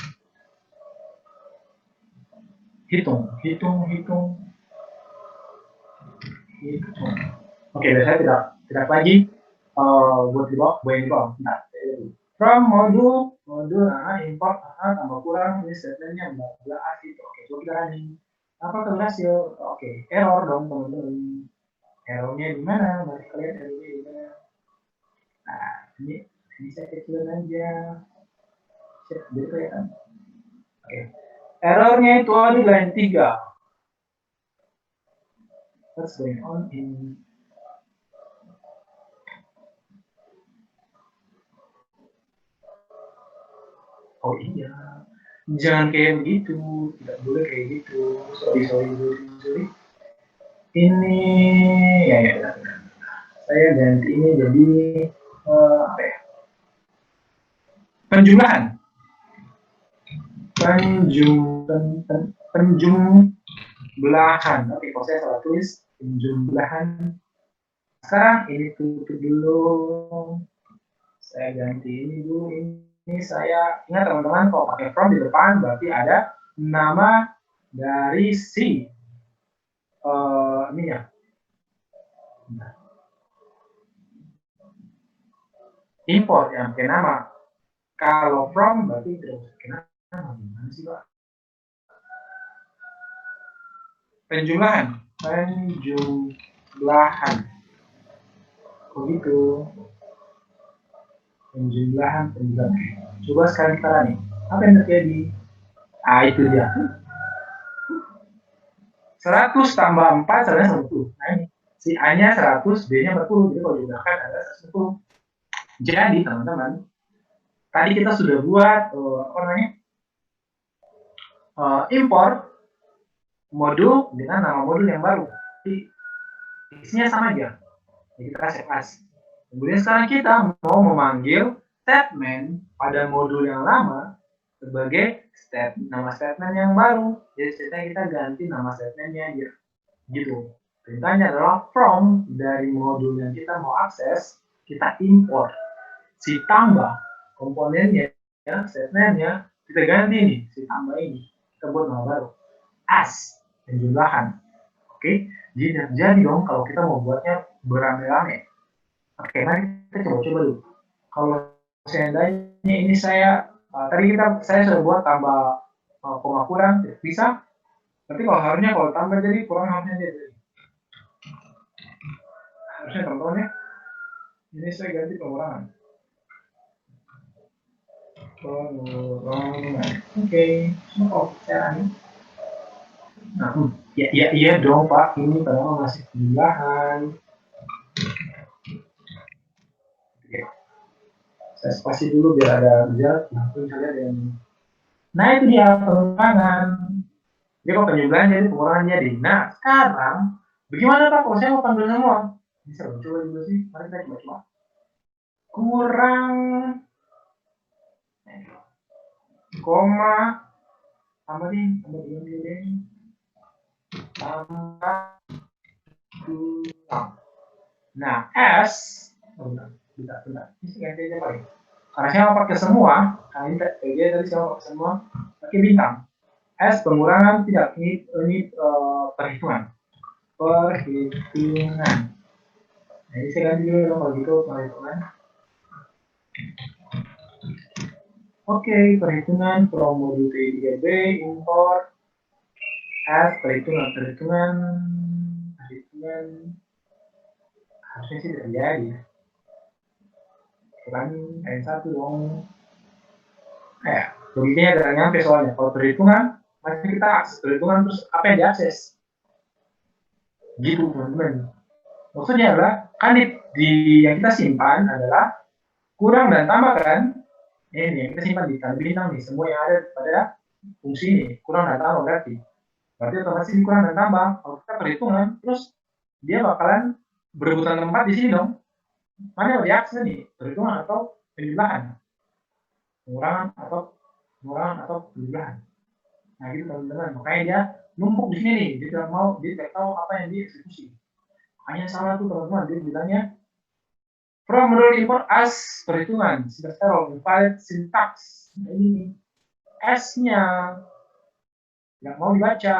hitung. Oke, saya tidak lagi buat di bawah. Nah, from modul import tambah kurang ini statementnya bla itu. Oke, coba kita running. Apa berhasil? Oke, error dong teman-teman. Errornya di mana? Mari kalian errornya di mana? Nah, ini saya kecilin aja. Jadi kelihatan. Oke. Errornya itu ada di line 3. What's going on in oh iya, jangan kayak gitu, tidak boleh kayak gitu. Sorry. Ini ya, saya ganti ini jadi apa ya? Penjumlahan. Penjumlahan. Oke, kalau saya salah tulis penjumlahan. Sekarang ini tutup dulu. Saya ganti ini dulu. Ini saya ingat teman-teman, kalau pakai from di depan berarti ada nama dari si ini ya. Import yang pakai nama. Kalau from berarti tidak pakai nama. Gimana sih Pak? Penjumlahan. Begitu. Penjumlahan. Coba sekali kita nih. Apa yang terjadi? Itu dia. 100 tambah 4 sama 1. Nah ini. Si A-nya 100, B-nya 40. Jadi kalau digunakan ada 110. Jadi teman-teman, tadi kita sudah buat import modul dengan nama modul yang baru. Jadi isinya sama aja. Jadi kita save as. Kemudian sekarang kita mau memanggil statement pada modul yang lama sebagai nama statement yang baru. Jadi sekarang kita ganti nama statementnya aja. Gitu. Perintahnya adalah from dari modul yang kita mau akses, kita import si tambah komponennya, ya, statementnya kita ganti nih si tambah ini, kita buat nama baru as penjumlahan. Oke, jadi dong kalau kita mau buatnya beramai-ramai. Oke, mari kita coba dulu. Kalau seandainya ini tadi saya sudah buat tambah koma kurang, bisa. Tapi kalau tambah jadi kurang harusnya jadi. Harusnya contohnya ini saya ganti pengurangan. Oke. Caranya. Nah, iya dong Pak, ini padahal masih penjumlahan. Oke. Saya spasi dulu biar ada jarak. Nah itu dia pengurangan. Jadi kalau penjumlahan jadi pengurangan jadi. Nah sekarang bagaimana Pak kalau saya mau panggil semua? Bisa coba dulu sih. Mari kita coba. Kurang koma tambah kurang. Nah S bentar. Ini ganti aja paling. Karena saya mau pakai semua, nah ini tadi saya mau pakai semua, pakai bintang. S pengurangan tidak, ini perhitungan. Nah, ini saya ganti dulu kalau gitu perhitungan. Oke, perhitungan from modul T3B import S perhitungan harusnya sih terjadi ya. Kan N1 dong. Logikanya ada nyampe soalnya. Kalau perhitungan, masih kita akses perhitungan terus apa yang diakses? Gitu teman-teman. Maksudnya adalah kan di yang kita simpan adalah kurang dan tambah kan? Ini yang kita simpan di tanda bintang nih, semua yang ada pada fungsi ini kurang dan tambah berarti otomatis ini kurang dan tambah. Kalau kita perhitungan, terus dia bakalan berebutan tempat di sini dong. Mana yang diakses nih? Perhitungan atau penjumlahan? Pengurangan atau penjumlahan. Nah gitu teman-teman. Makanya dia numpuk di sini nih. Dia tidak tahu apa yang dieksekusi. Makanya salah tuh teman-teman. Dia bilangnya from modul import as perhitungan. Sintax error, invalid syntax. Nah ini S-nya nggak mau dibaca.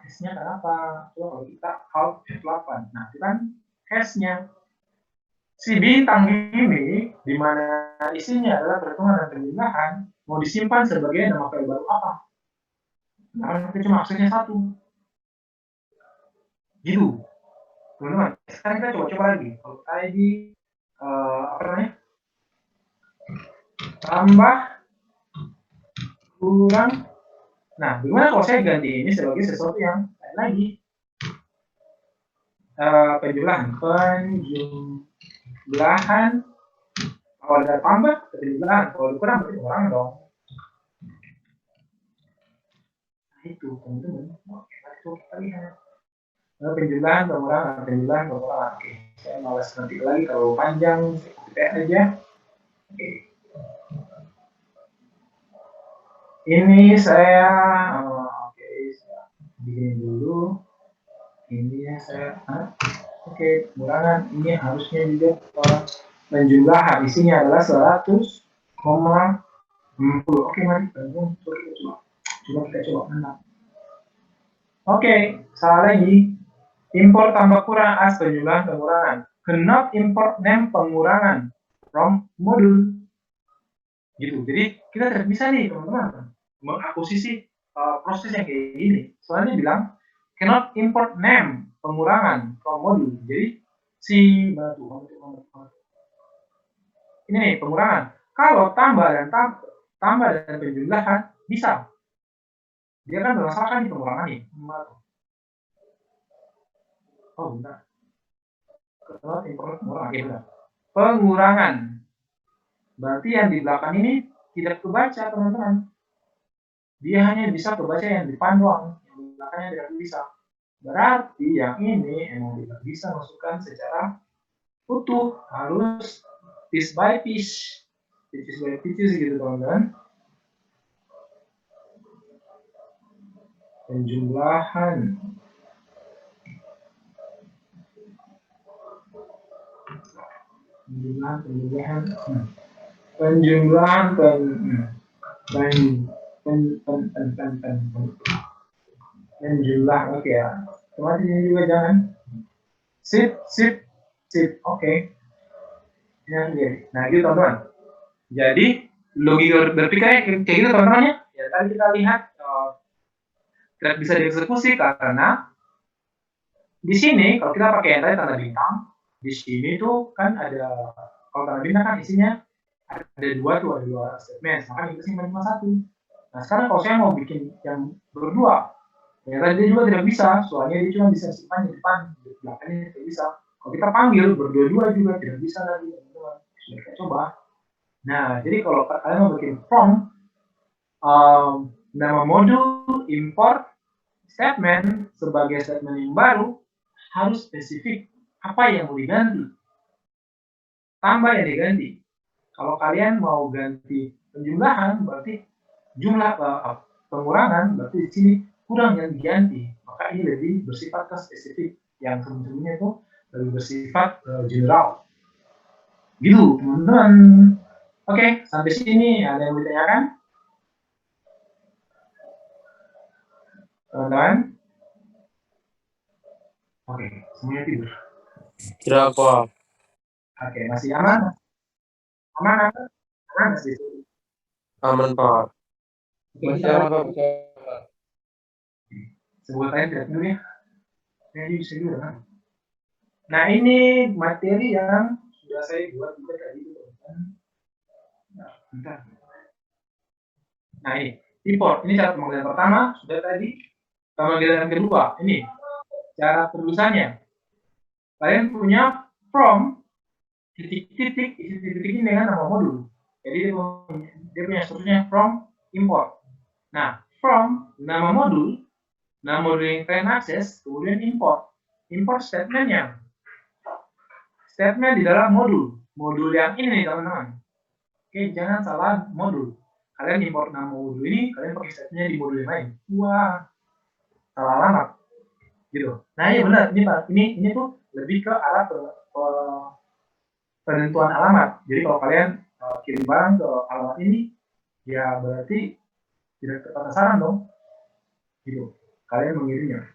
S-nya kenapa? Coba kalau kita alt F8. Nah itu kan S-nya. Si bintang ini di mana isinya adalah perhitungan dan penjumlahan mau disimpan sebagai nama file baru apa? Nah, kita cuma aksesnya satu. Gitu. Teman-teman, sekarang kita coba lagi. Kalau tadi apa namanya? Tambah kurang. Nah, bagaimana kalau saya ganti ini sebagai sesuatu yang lain lagi? Penjumlahan kalau ada tambah penjumlahan, kalau kurang berarti kurang dong. Nah itu teman-teman. Oke, kita lihat. Penjumlahan pengurangan. Oke, saya malas nanti lagi kalau panjang, saya aja. Oke. Ini saya bikin dulu. Ini saya oke, pengurangan ini harusnya juga penjumlahan isinya adalah 100,60. Oke, mari kita coba menang. Oke, salah lagi. Import tambah kurang as penjumlahan pengurangan. Cannot import name pengurangan from modul. Gitu. Jadi kita tidak bisa nih teman-teman mengakuisisi proses yang kayak gini. Soalnya bilang cannot import name pengurangan from modul. Jadi ini nih pengurangan. Kalau tambah dan penjumlahan bisa. Dia kan berdasarkan di pengurangan nih. Oh bentar. Cannot import pengurangan. Oke, benar. Pengurangan. Berarti yang di belakang ini tidak kebaca teman-teman. Dia hanya bisa kebaca yang di depan doang, yang di belakangnya tidak bisa. Berarti yang ini emang tidak bisa masukkan secara utuh, harus piece by piece, piece by piece gitu teman-teman. Penjumlahan. Penjumlah, oke ya. Otomatis ini juga jangan. Sip, oke. Nah, gitu teman-teman. Jadi logika berpikirnya kayak gitu teman-teman ya. Ya tadi kita lihat tidak bisa dieksekusi karena di sini kalau kita pakai yang tadi tanda bintang, di sini tuh kan ada, kalau tanda bintang kan isinya ada dua statement, maka dikasih cuma satu. Nah sekarang kalau saya mau bikin yang berdua, ternyata dia juga tidak bisa, soalnya dia cuma bisa simpan di depan, di belakangnya tidak bisa. Kalau kita panggil berdua-dua juga tidak bisa lagi, teman-teman. Sudah kita coba. Nah jadi kalau kalian mau bikin from nama modul import statement sebagai statement yang baru harus spesifik apa yang mau diganti, tambah yang diganti. Kalau kalian mau ganti penjumlahan berarti jumlah pengurangan, berarti di sini kurang yang diganti, maka ini lebih bersifat ke spesifik, yang sebelumnya itu lebih bersifat general gitu teman-teman. Oke, sampai sini ada yang mau ditanyakan teman-teman? Oke, semuanya tidur. Tidak Pak. Oke, masih aman? Aman masih? Aman Pak. Masih aman Pak. Sebuah tanya tidak dulu ya. Jadi bisa juga kan. Nah ini materi yang sudah saya buat juga tadi teman-teman. Nah, bentar. Nah ini import, ini cara pemanggilan pertama sudah tadi. Pemanggilan kedua ini cara penulisannya. Kalian punya from titik-titik, isi titik ini dengan nama modul. Jadi dia punya strukturnya from import. Nah from nama modul yang kalian akses, kemudian import statementnya. Statement di dalam modul yang ini teman-teman. Oke, jangan salah modul. Kalian import nama modul ini, kalian pakai statementnya di modul yang lain. Wah, salah alamat. Gitu. Nah, iya benar. Ini tuh lebih ke arah penentuan alamat. Jadi kalau kalian kirim barang ke alamat ini, ya berarti tidak tepat sasaran dong. Gitu. Kalian mengirimnya.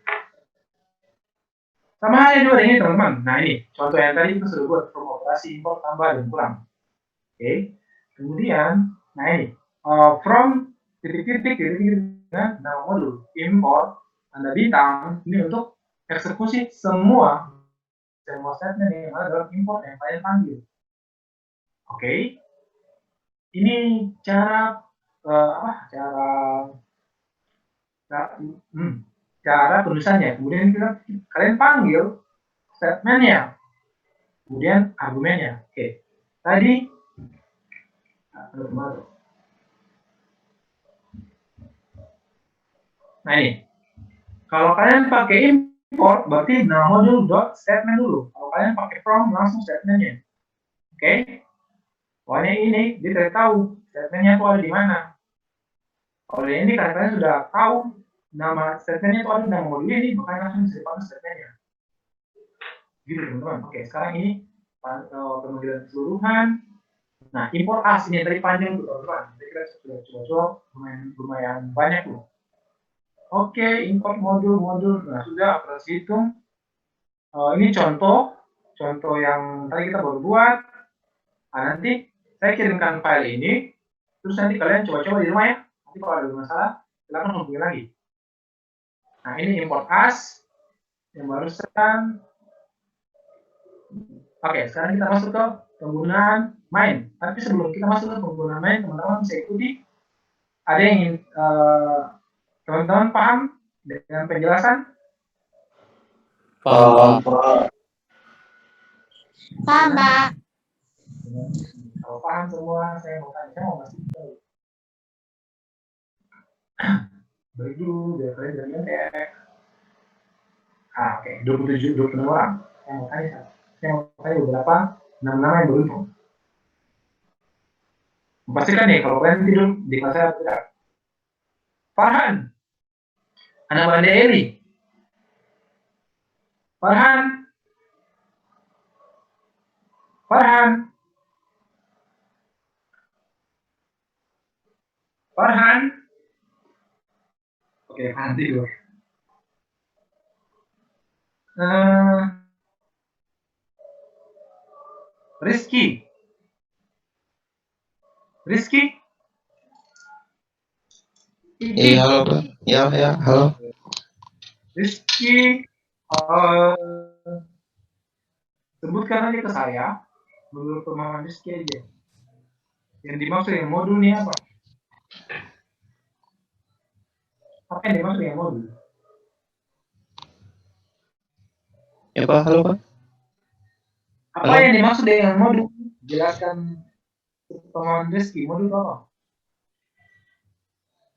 Sama halnya juga ini teman-teman. Nah ini contoh yang tadi kita sudah buat from operasi import tambah dan kurang. Oke. Kemudian, nah ini from titik-titik dengan nama modul import tanda bintang ini untuk eksekusi semua statement yang ada dalam import yang kalian panggil. Oke. Ini cara cara tulisannya. Kemudian kalian panggil statementnya, kemudian argumennya. Oke. Tadi nah ini kalau kalian pakai import berarti nama modul dot statement dulu. Kalau kalian pakai from langsung statementnya. Oke. Pokoknya ini dia tidak tahu statementnya itu ada di mana. Kalau ini kalian sudah tahu nama statementnya itu ada di nama modul ini, bukan langsung bisa dipakai statementnya. Gitu teman-teman. Oke, sekarang ini pemanggilan keseluruhan. Nah, import as ini tadi panjang tuh teman-teman. Kita sudah coba-coba lumayan banyak loh. Oke, import modul. Nah, sudah operasi hitung. Ini contoh yang tadi kita baru buat. Nah, nanti saya kirimkan file ini, terus nanti kalian coba-coba di rumah ya. Nanti kalau ada masalah, silakan hubungi lagi. Nah, ini import as yang barusan. Oke, sekarang kita masuk ke penggunaan main. Tapi sebelum kita masuk ke penggunaan main, teman-teman bisa ikuti. Ada yang ingin teman-teman paham dengan penjelasan? Paham. Paham, Pak. Kalau paham semua, saya mau tanya, saya mau masih tahu. Beri dulu, biar kalian jadi ngetek. Oke, 27 orang. Saya mau tanya. saya beberapa nama-nama yang beruntung. Pastikan nih kalau kalian tidur di kelas saya tidak. Farhan, anak Banda Eli. Farhan, Farhan, Farhan. Oke, Farhan tidur. Rizky, Rizky. Iya, halo, Pak. Ya, ya, halo. Rizky, sebutkan aja ke saya, menurut pemahaman Rizky aja. Yang dimaksud yang modul ini apa? Apa yang dimaksud yang modul? Ya, Pak, halo, Pak. Apa Halo. yang dimaksud dengan modul? Jelaskan pemahaman Rizky, modul apa?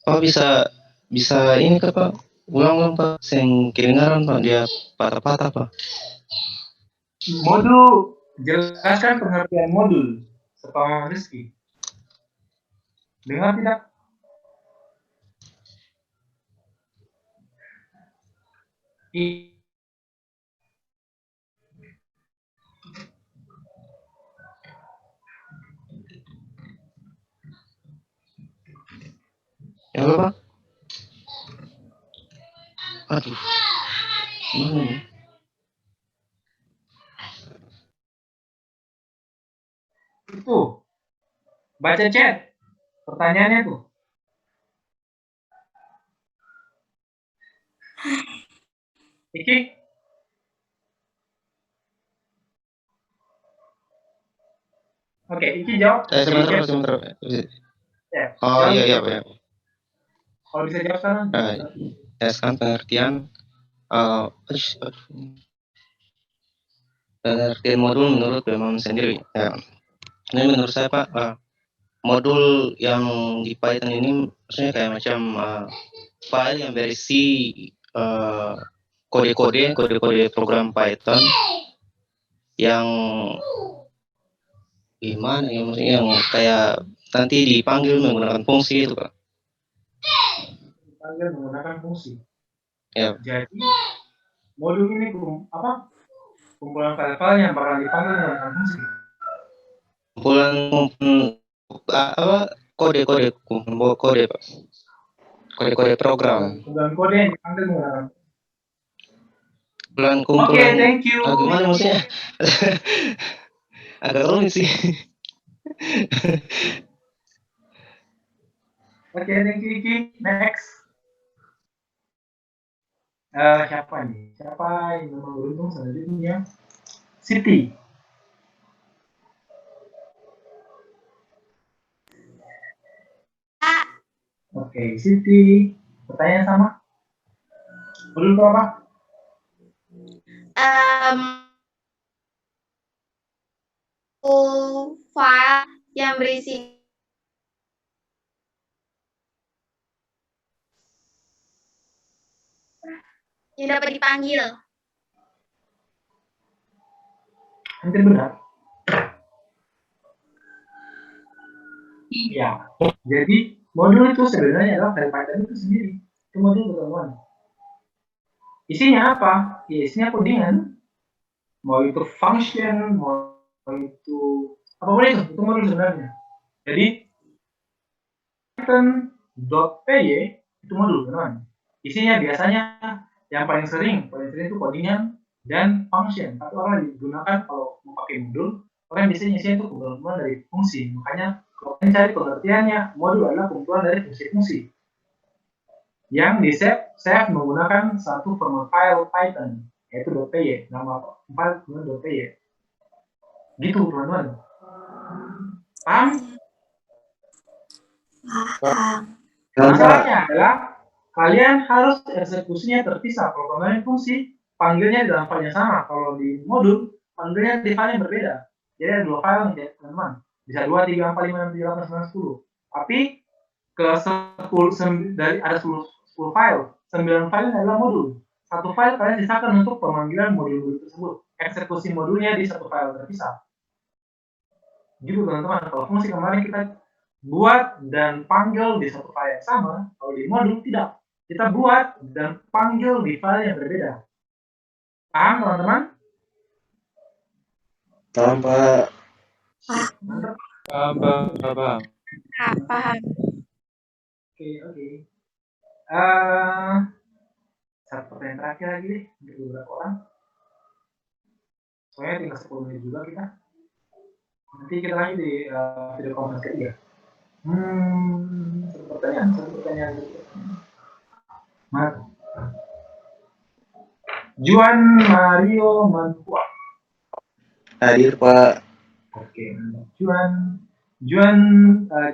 Oh, bisa ini ke Pak. Ulang, Pak. Sing kedengaran, Pak. Dia patah-patah, Pak. Modul, jelaskan pengertian modul sepemahaman Rizky. Dengar tidak? Ya, halo, Pak. Aduh. Mana ini? Itu, baca chat. Pertanyaannya tuh. Iki? Oke, Iki jawab. Sebentar, Pak. Ya, Oh, jawab. iya, Pak. Kalau bisa jawab sekarang. Sekarang pengertian pengertian modul menurut pemahaman sendiri. Ya. Ini menurut saya, Pak, modul yang di Python ini maksudnya kayak macam file yang berisi kode-kode program Python yang gimana ya, maksudnya yang kayak nanti dipanggil menggunakan fungsi itu, Pak. Dipanggil menggunakan fungsi. Ya. Jadi modul ini kumpulan file-file yang bakal dipanggil menggunakan fungsi. Kumpulan kode-kode Pak. Kode-kode program. Kumpulan kode yang dipanggil menggunakan. Kumpulan. Oke, thank you. Gimana maksudnya? Agak rumit sih. Oke, thank you, Iki. Next. Siapa nih? Siapa yang nomor beruntung selanjutnya? Siti. Oke, Siti. Pertanyaan sama? Modul apa? File yang berisi yang dapat dipanggil. Hampir benar. Iya. Jadi modul itu sebenarnya adalah file Python itu sendiri. Itu modul teman-teman. Isinya apa? Ya, isinya codingan. Mau itu function, mau itu apapun itu modul sebenarnya. Jadi Python.py itu modul teman. Isinya biasanya yang paling sering itu codingan dan function. Tapi orang digunakan kalau mau pakai modul, orang biasanya isinya itu kumpulan dari fungsi. Makanya kalau kalian cari pengertiannya, modul adalah kumpulan dari fungsi-fungsi yang di-save menggunakan satu format file Python, yaitu .py, nama file .py. Gitu, teman-teman. Paham? Masalahnya adalah kalian harus eksekusinya terpisah. Kalau kalian fungsi, panggilnya dalam file yang sama. Kalau di modul, panggilnya di file yang berbeda. Jadi ada dua file nih, teman-teman. Bisa 2, 3, 4, 5, 6, 7, 8, 9, 10. Tapi ke 10 dari ada 10 file, 9 file adalah modul. satu file kalian sisakan untuk pemanggilan modul tersebut. Eksekusi modulnya di satu file terpisah. Gitu teman-teman. Kalau fungsi kemarin kita buat dan panggil di satu file yang sama, kalau di modul tidak. Kita buat dan panggil di file yang berbeda. Paham teman-teman? Paham, Pak. Mantap. Paham. Paham. Oke. Satu pertanyaan terakhir lagi deh untuk beberapa orang. Soalnya tinggal 10 menit juga kita. Nanti kita lanjut di video conference ketiga. Satu pertanyaan. Mana? Juan Mario Mantua. Hadir, Pak. Oke, Juan,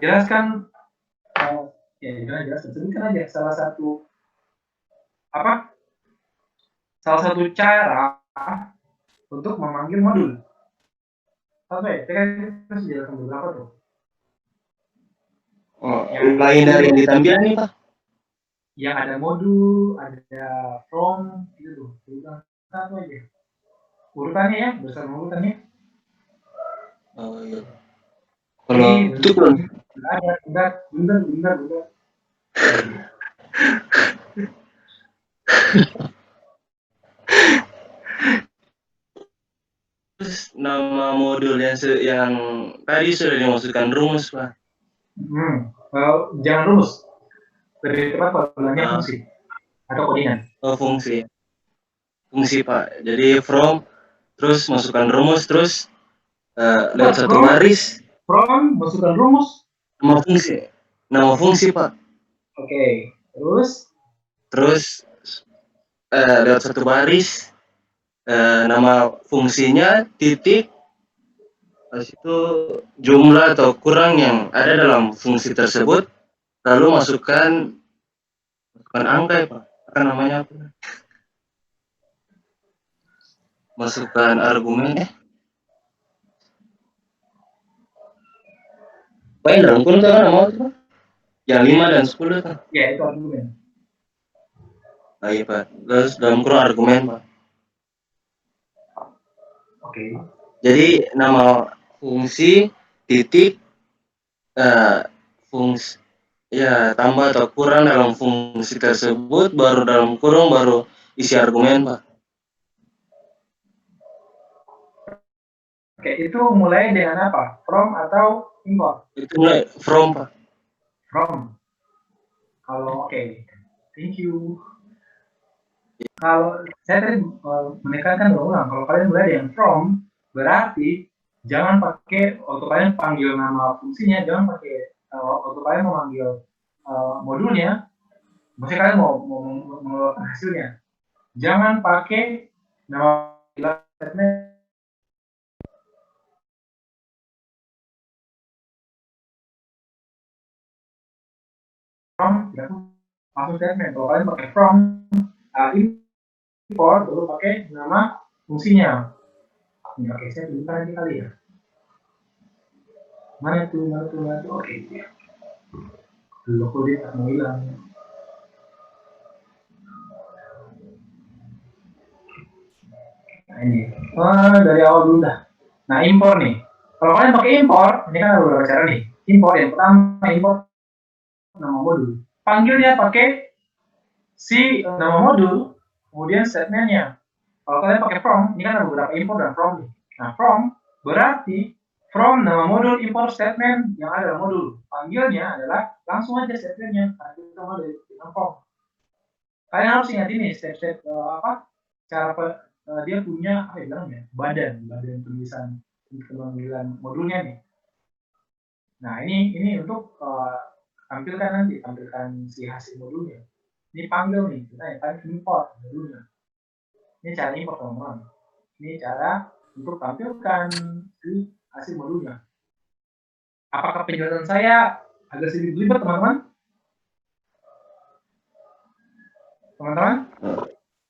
jelaskan. Jangan jelaskan. Sebutkan aja salah satu cara untuk memanggil modul. Oke, saya kan jelaskan beberapa tuh. Oh, lain dari yang ditampilkan nih, Pak. Yang ada modul, ada from, itu tuh. Urutan satu aja. Urutannya ya, bersama urutannya. Oh iya. Kalau itu belum. Bentar. Terus nama modul yang tadi sudah dimasukkan rumus, Pak. Jangan rumus. Lebih tepat kalau bilangnya fungsi atau codingan. Oh, fungsi, Pak. Jadi from, terus masukkan rumus, terus lewat satu baris. From masukkan rumus. Nama fungsi, Pak. Oke. Terus lewat satu baris. Nama fungsinya titik, habis itu jumlah atau kurang yang ada dalam fungsi tersebut, lalu masukkan angka ya, Pak. Namanya apa? Masukkan argumen Pak, yang dalam kurung kan nama apa? Yang 5 dan 10 kan? Ya, itu argumen. Iya, Pak. Terus dalam kurung argumen, Pak. Oke. Jadi nama fungsi titik fungsi tambah atau kurang dalam fungsi tersebut, baru dalam kurung baru isi argumen, Pak. Oke, itu mulai dengan apa? From atau import? Itu mulai from, Pak. From. Kalau oke. Thank you. Kalau saya tadi menekankan berulang, kalau kalian mulai dengan from, berarti jangan pakai waktu kalian panggil nama fungsinya, jangan pakai waktu kalian memanggil modulnya, maksudnya kalian mau mengeluarkan hasilnya, jangan pakai nama statement. From, masuk statement. Kalau kalian pakai from, import baru pakai nama fungsinya. Ini pakai saya tunjukkan nanti kali ya. Mana tuh? Oke. Logo dia tak mau hilang. Nah ini. Dari awal dulu dah. Nah, import nih. Kalau kalian pakai import, ini kan ada beberapa cara nih. Import yang pertama, import nama modul. Panggilnya pakai si nama modul, kemudian statementnya. Kalau kalian pakai from, ini kan ada beberapa import dan from. Nah, from berarti from nama modul import statement yang ada dalam modul. Panggilnya adalah langsung aja statementnya. Karena kita mau dari from. Kalian harus ingat ini step-step cara dia punya apa ya bilangnya badan tulisan untuk pemanggilan modulnya nih. Nah ini untuk tampilkan si hasil modulnya. Ini panggil nih, kita yang import modulnya. Ini cara import teman-teman. Ini cara untuk tampilkan si hasil modulnya. Apakah penjelasan saya agak sedikit ribet teman-teman? Teman-teman?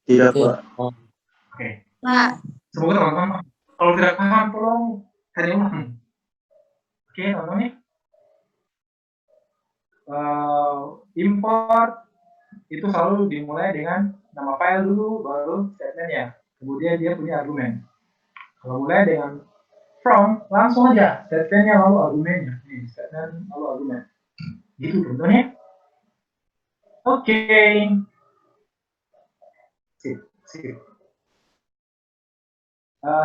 Tidak, Pak. Oke. Pak. Semoga teman-teman kalau tidak paham tolong tanya ulang. Oke, teman-teman ya. Import itu selalu dimulai dengan nama file dulu, baru statementnya. Kemudian dia punya argumen. Kalau mulai dengan from, langsung aja statementnya lalu argumennya. Nih, statement lalu argumen. Gitu contohnya. Oke. Sip.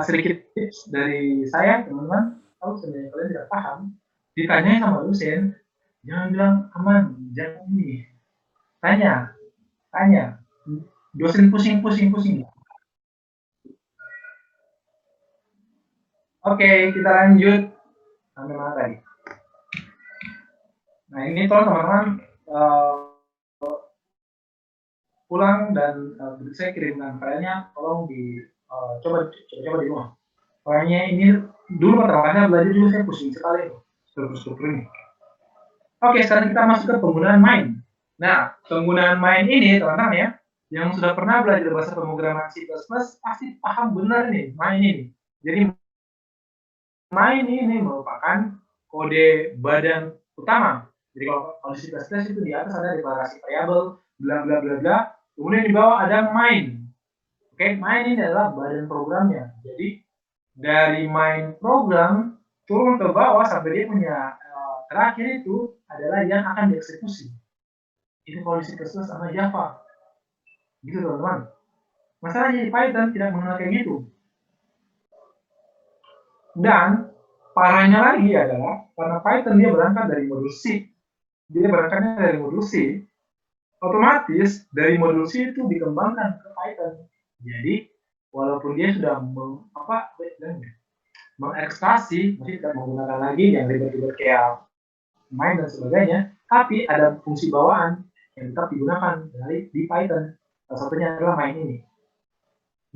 Sedikit tips dari saya, teman-teman. Kalau sebenarnya kalian tidak paham, ditanya sama dosen, jangan bilang aman, jangan ini. Tanya. Dosen pusing. Oke, kita lanjut sampai mana tadi? Nah, ini tolong teman-teman pulang dan saya kirimkan filenya, tolong coba di rumah. Filenya ini dulu pertama kali belajar dulu saya pusing sekali struktur ini. Oke, sekarang kita masuk ke penggunaan main. Nah, penggunaan main ini teman-teman ya, yang sudah pernah belajar bahasa pemrograman C++ pasti paham benar nih main ini. Jadi main ini merupakan kode badan utama. Jadi kalau di C++ itu di atas ada deklarasi variabel, bla bla bla bla. Kemudian di bawah ada main. Oke, main ini adalah badan programnya. Jadi dari main program turun ke bawah sampai dia punya terakhir itu adalah yang akan dieksekusi. Itu kalau di C++ sama Java. Gitu teman-teman. Masalahnya di Python tidak mengenal kayak gitu. Dan parahnya lagi adalah karena Python dia berangkat dari modul C. Dia berangkatnya dari modul C. Otomatis dari modul C itu dikembangkan ke Python. Jadi walaupun dia sudah mengekstrasi, masih tidak menggunakan lagi yang ribet-ribet kayak main dan sebagainya, tapi ada fungsi bawaan yang tetap digunakan di Python. Salah satunya adalah main ini.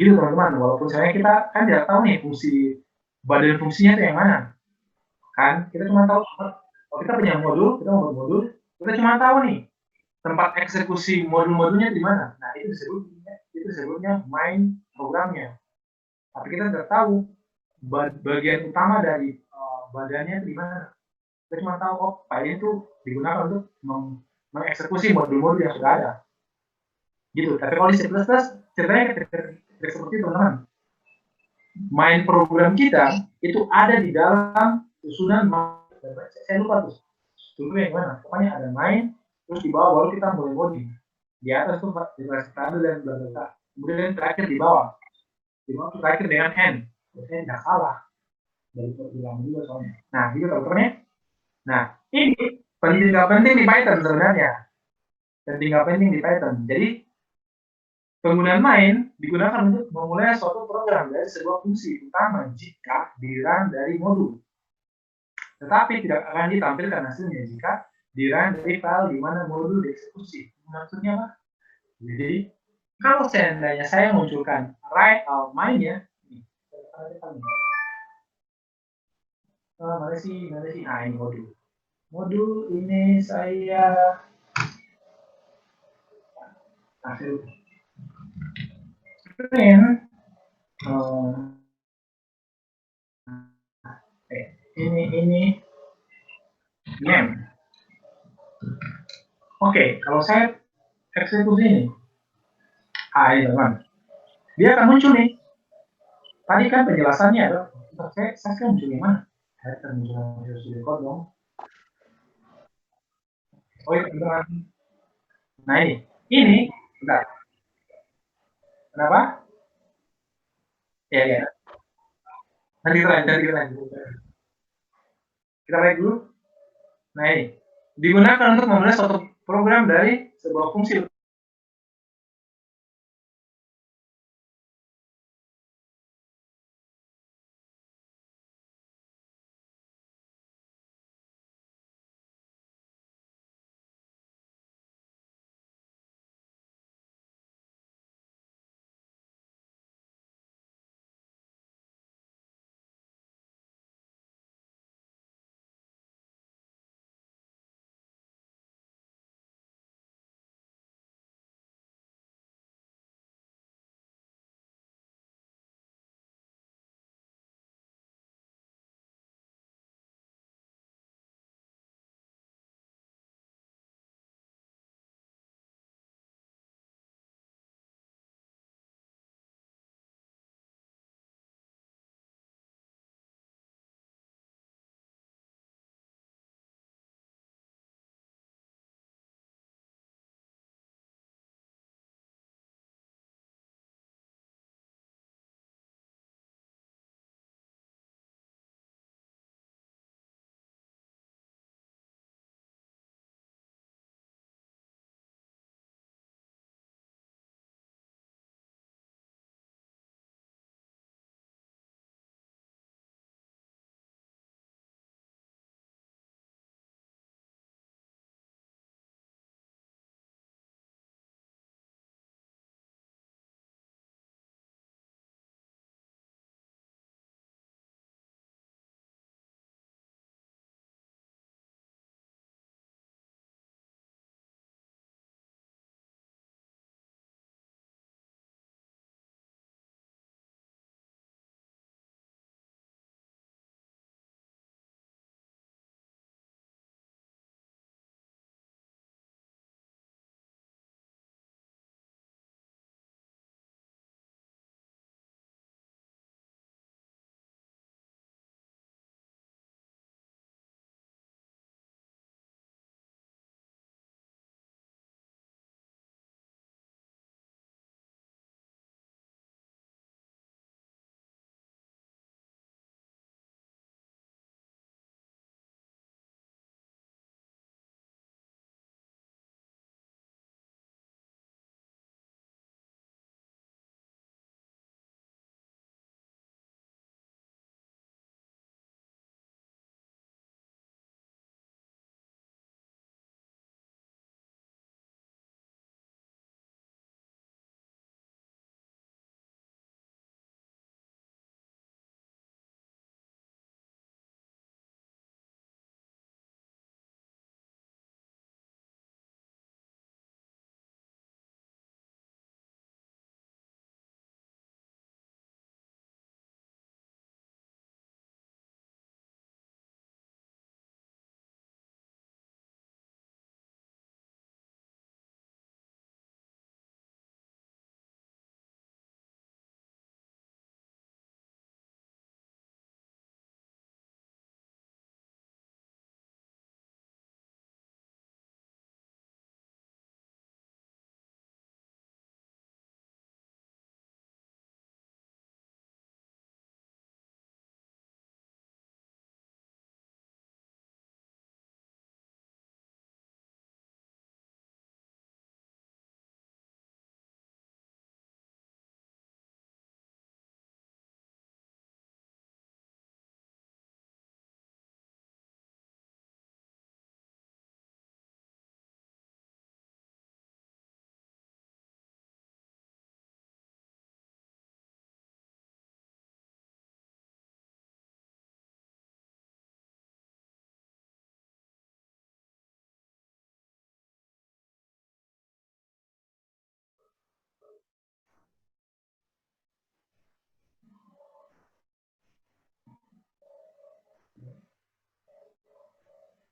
Gitu teman-teman, walaupun saya kita kan tidak tahu nih fungsi badan fungsinya itu yang mana. Kan kita cuma tahu kalau kita punya modul, kita mau modul, kita cuma tahu nih tempat eksekusi modul-modulnya di mana. Nah, itu disebutnya main programnya. Tapi kita tidak tahu bagian utama dari badannya di mana. Kita cuma tahu file itu digunakan untuk mengeksekusi modul-modul yang sudah ada. Gitu. Tapi kalau di C++ ceritanya tidak seperti itu, teman-teman. Main program kita itu ada di dalam susunan saya lupa tuh dulu yang mana. Pokoknya ada main, terus di bawah baru kita mulai coding. Di atas tuh deklarasi standar dan bla bla. Kemudian terakhir di bawah itu terakhir dengan n. Biasanya tidak salah dari perbilang juga soalnya. Nah, gitu teman-teman. Nah, ini penting di Python sebenarnya. Penting di Python. Jadi penggunaan main digunakan untuk memulai suatu program dari sebuah fungsi utama jika di-run dari modul. Tetapi tidak akan ditampilkan hasilnya jika di-run dari file di mana modul dieksekusi. Maksudnya apa? Jadi, kalau seandainya saya munculkan main-nya, mana sih? Ah, ini modul. Modul ini saya hasil print ini name. Oke, kalau saya eksekusi ini, ini teman, dia akan muncul nih. Tadi kan penjelasannya adalah saya kan muncul yang mana? Saya akan muncul di code dong. Oh iya teman. Nah ini, bentar. Kenapa? Ya. Nanti kita lanjut. Kita balik dulu. Nah ini digunakan untuk memulai suatu program dari sebuah fungsi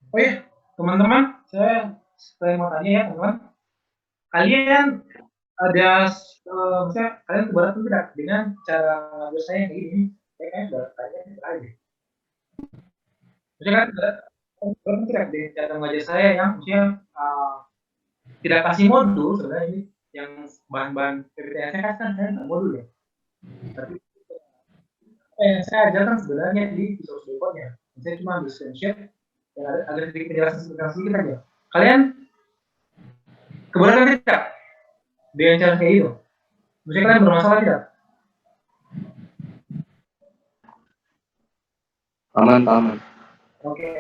Oh iya, teman-teman, saya mau tanya ya teman-teman, kalian ada misalnya kalian keberatan tidak dengan cara ngajar saya kayak gini? Saya kayaknya udah tanya aja. Maksudnya kan keberatan tidak dengan cara ngajar saya yang maksudnya tidak kasih modul sebenarnya ini yang bahan-bahan PPTS-nya kan saya nggak modul ya. Tapi apa yang saya ajarkan sebenarnya di resource report-nya. Saya cuma ambil screenshot yang ada sedikit penjelasan sedikit aja. Kalian keberatan tidak dengan cara kayak gitu? Maksudnya kalian bermasalah tidak? Aman, aman. Oke.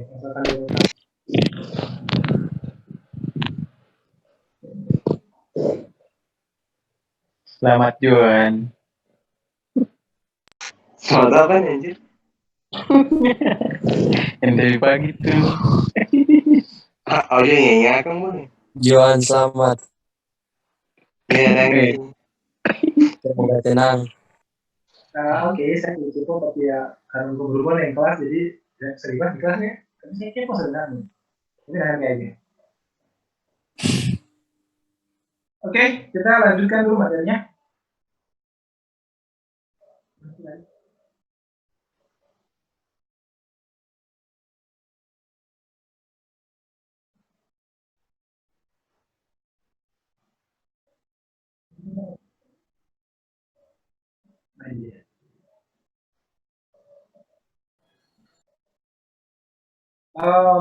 Misalkan dulu. Selamat Juan. Selamat apa nih, anjir? Yang dari pagi tuh. Audio nyanyi kan boleh. Johan selamat. Iya, nangis. Semoga tenang. Oke, saya cukup tapi ya karena berhubungan yang kelas jadi sering banget di kelasnya. Tapi saya kepo sebenarnya. Ini hanya aja. Oke, kita lanjutkan dulu materinya.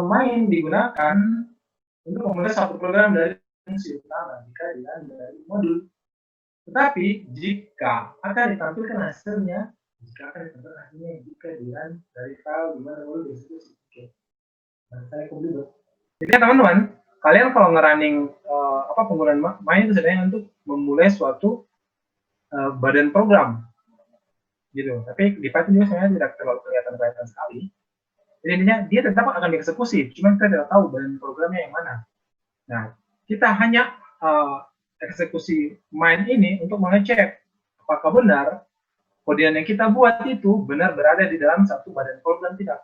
Main digunakan untuk memulai satu program dari fungsi utama jika dilihat dari modul. Tetapi jika akan ditampilkan hasilnya, jika dilihat dari file di mana modul dieksekusi. Oke. Nah, saya kembali. Jadi teman-teman, kalian kalau ngerunning penggunaan main itu sebenarnya untuk memulai suatu badan program, gitu. Tapi di Python juga sebenarnya tidak terlalu kelihatan sekali. Jadi intinya dia tetap akan dieksekusi, cuma kita tidak tahu badan programnya yang mana. Nah, kita hanya eksekusi main ini untuk mengecek apakah benar kodian yang kita buat itu benar berada di dalam satu badan program tidak.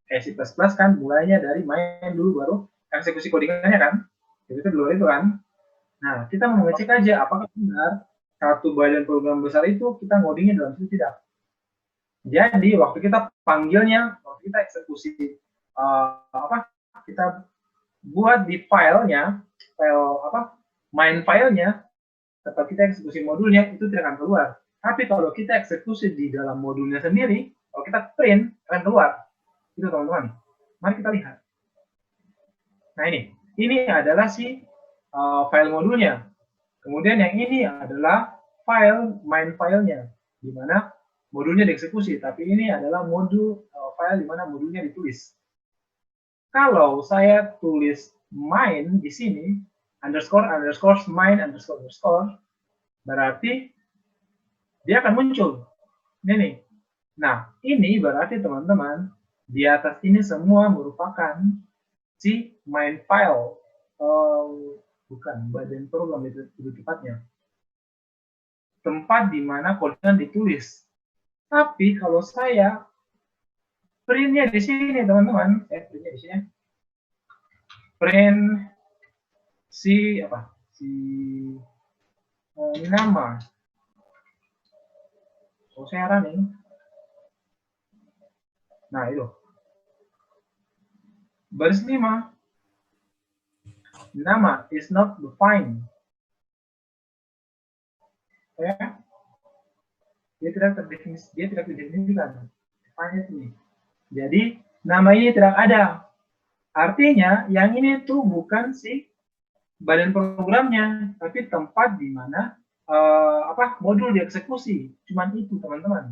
Kayak C++ kan mulainya dari main dulu baru eksekusi codingannya kan. Itu dulu itu kan. Nah, kita mau mengecek aja apakah benar satu badan program besar itu kita ngodingnya dalam situ tidak. Jadi waktu kita panggilnya, waktu kita eksekusi kita buat di filenya, main filenya, tempat kita eksekusi modulnya itu tidak akan keluar. Tapi kalau kita eksekusi di dalam modulnya sendiri, kalau kita print akan keluar. Itu teman-teman. Mari kita lihat. Nah ini adalah si file modulnya. Kemudian yang ini adalah main filenya, di mana modulnya dieksekusi, tapi ini adalah modul file di mana modulnya ditulis. Kalau saya tulis main di sini, underscore main underscore, berarti dia akan muncul. Ini nih. Nah, ini berarti teman-teman, di atas ini semua merupakan si main file. Bukan, badan program itu tepatnya. Tempat di mana codingan ditulis. Tapi kalau saya printnya di sini teman-teman, saya printnya di sini. Print si nama. Oh, saya running. Nah itu. Baris 5. Nama is not defined. Ya. Dia tidak terdefinisikan. Jadi nama ini tidak ada. Artinya yang ini tuh bukan si badan programnya, tapi tempat di mana modul dieksekusi. Cuman itu teman-teman.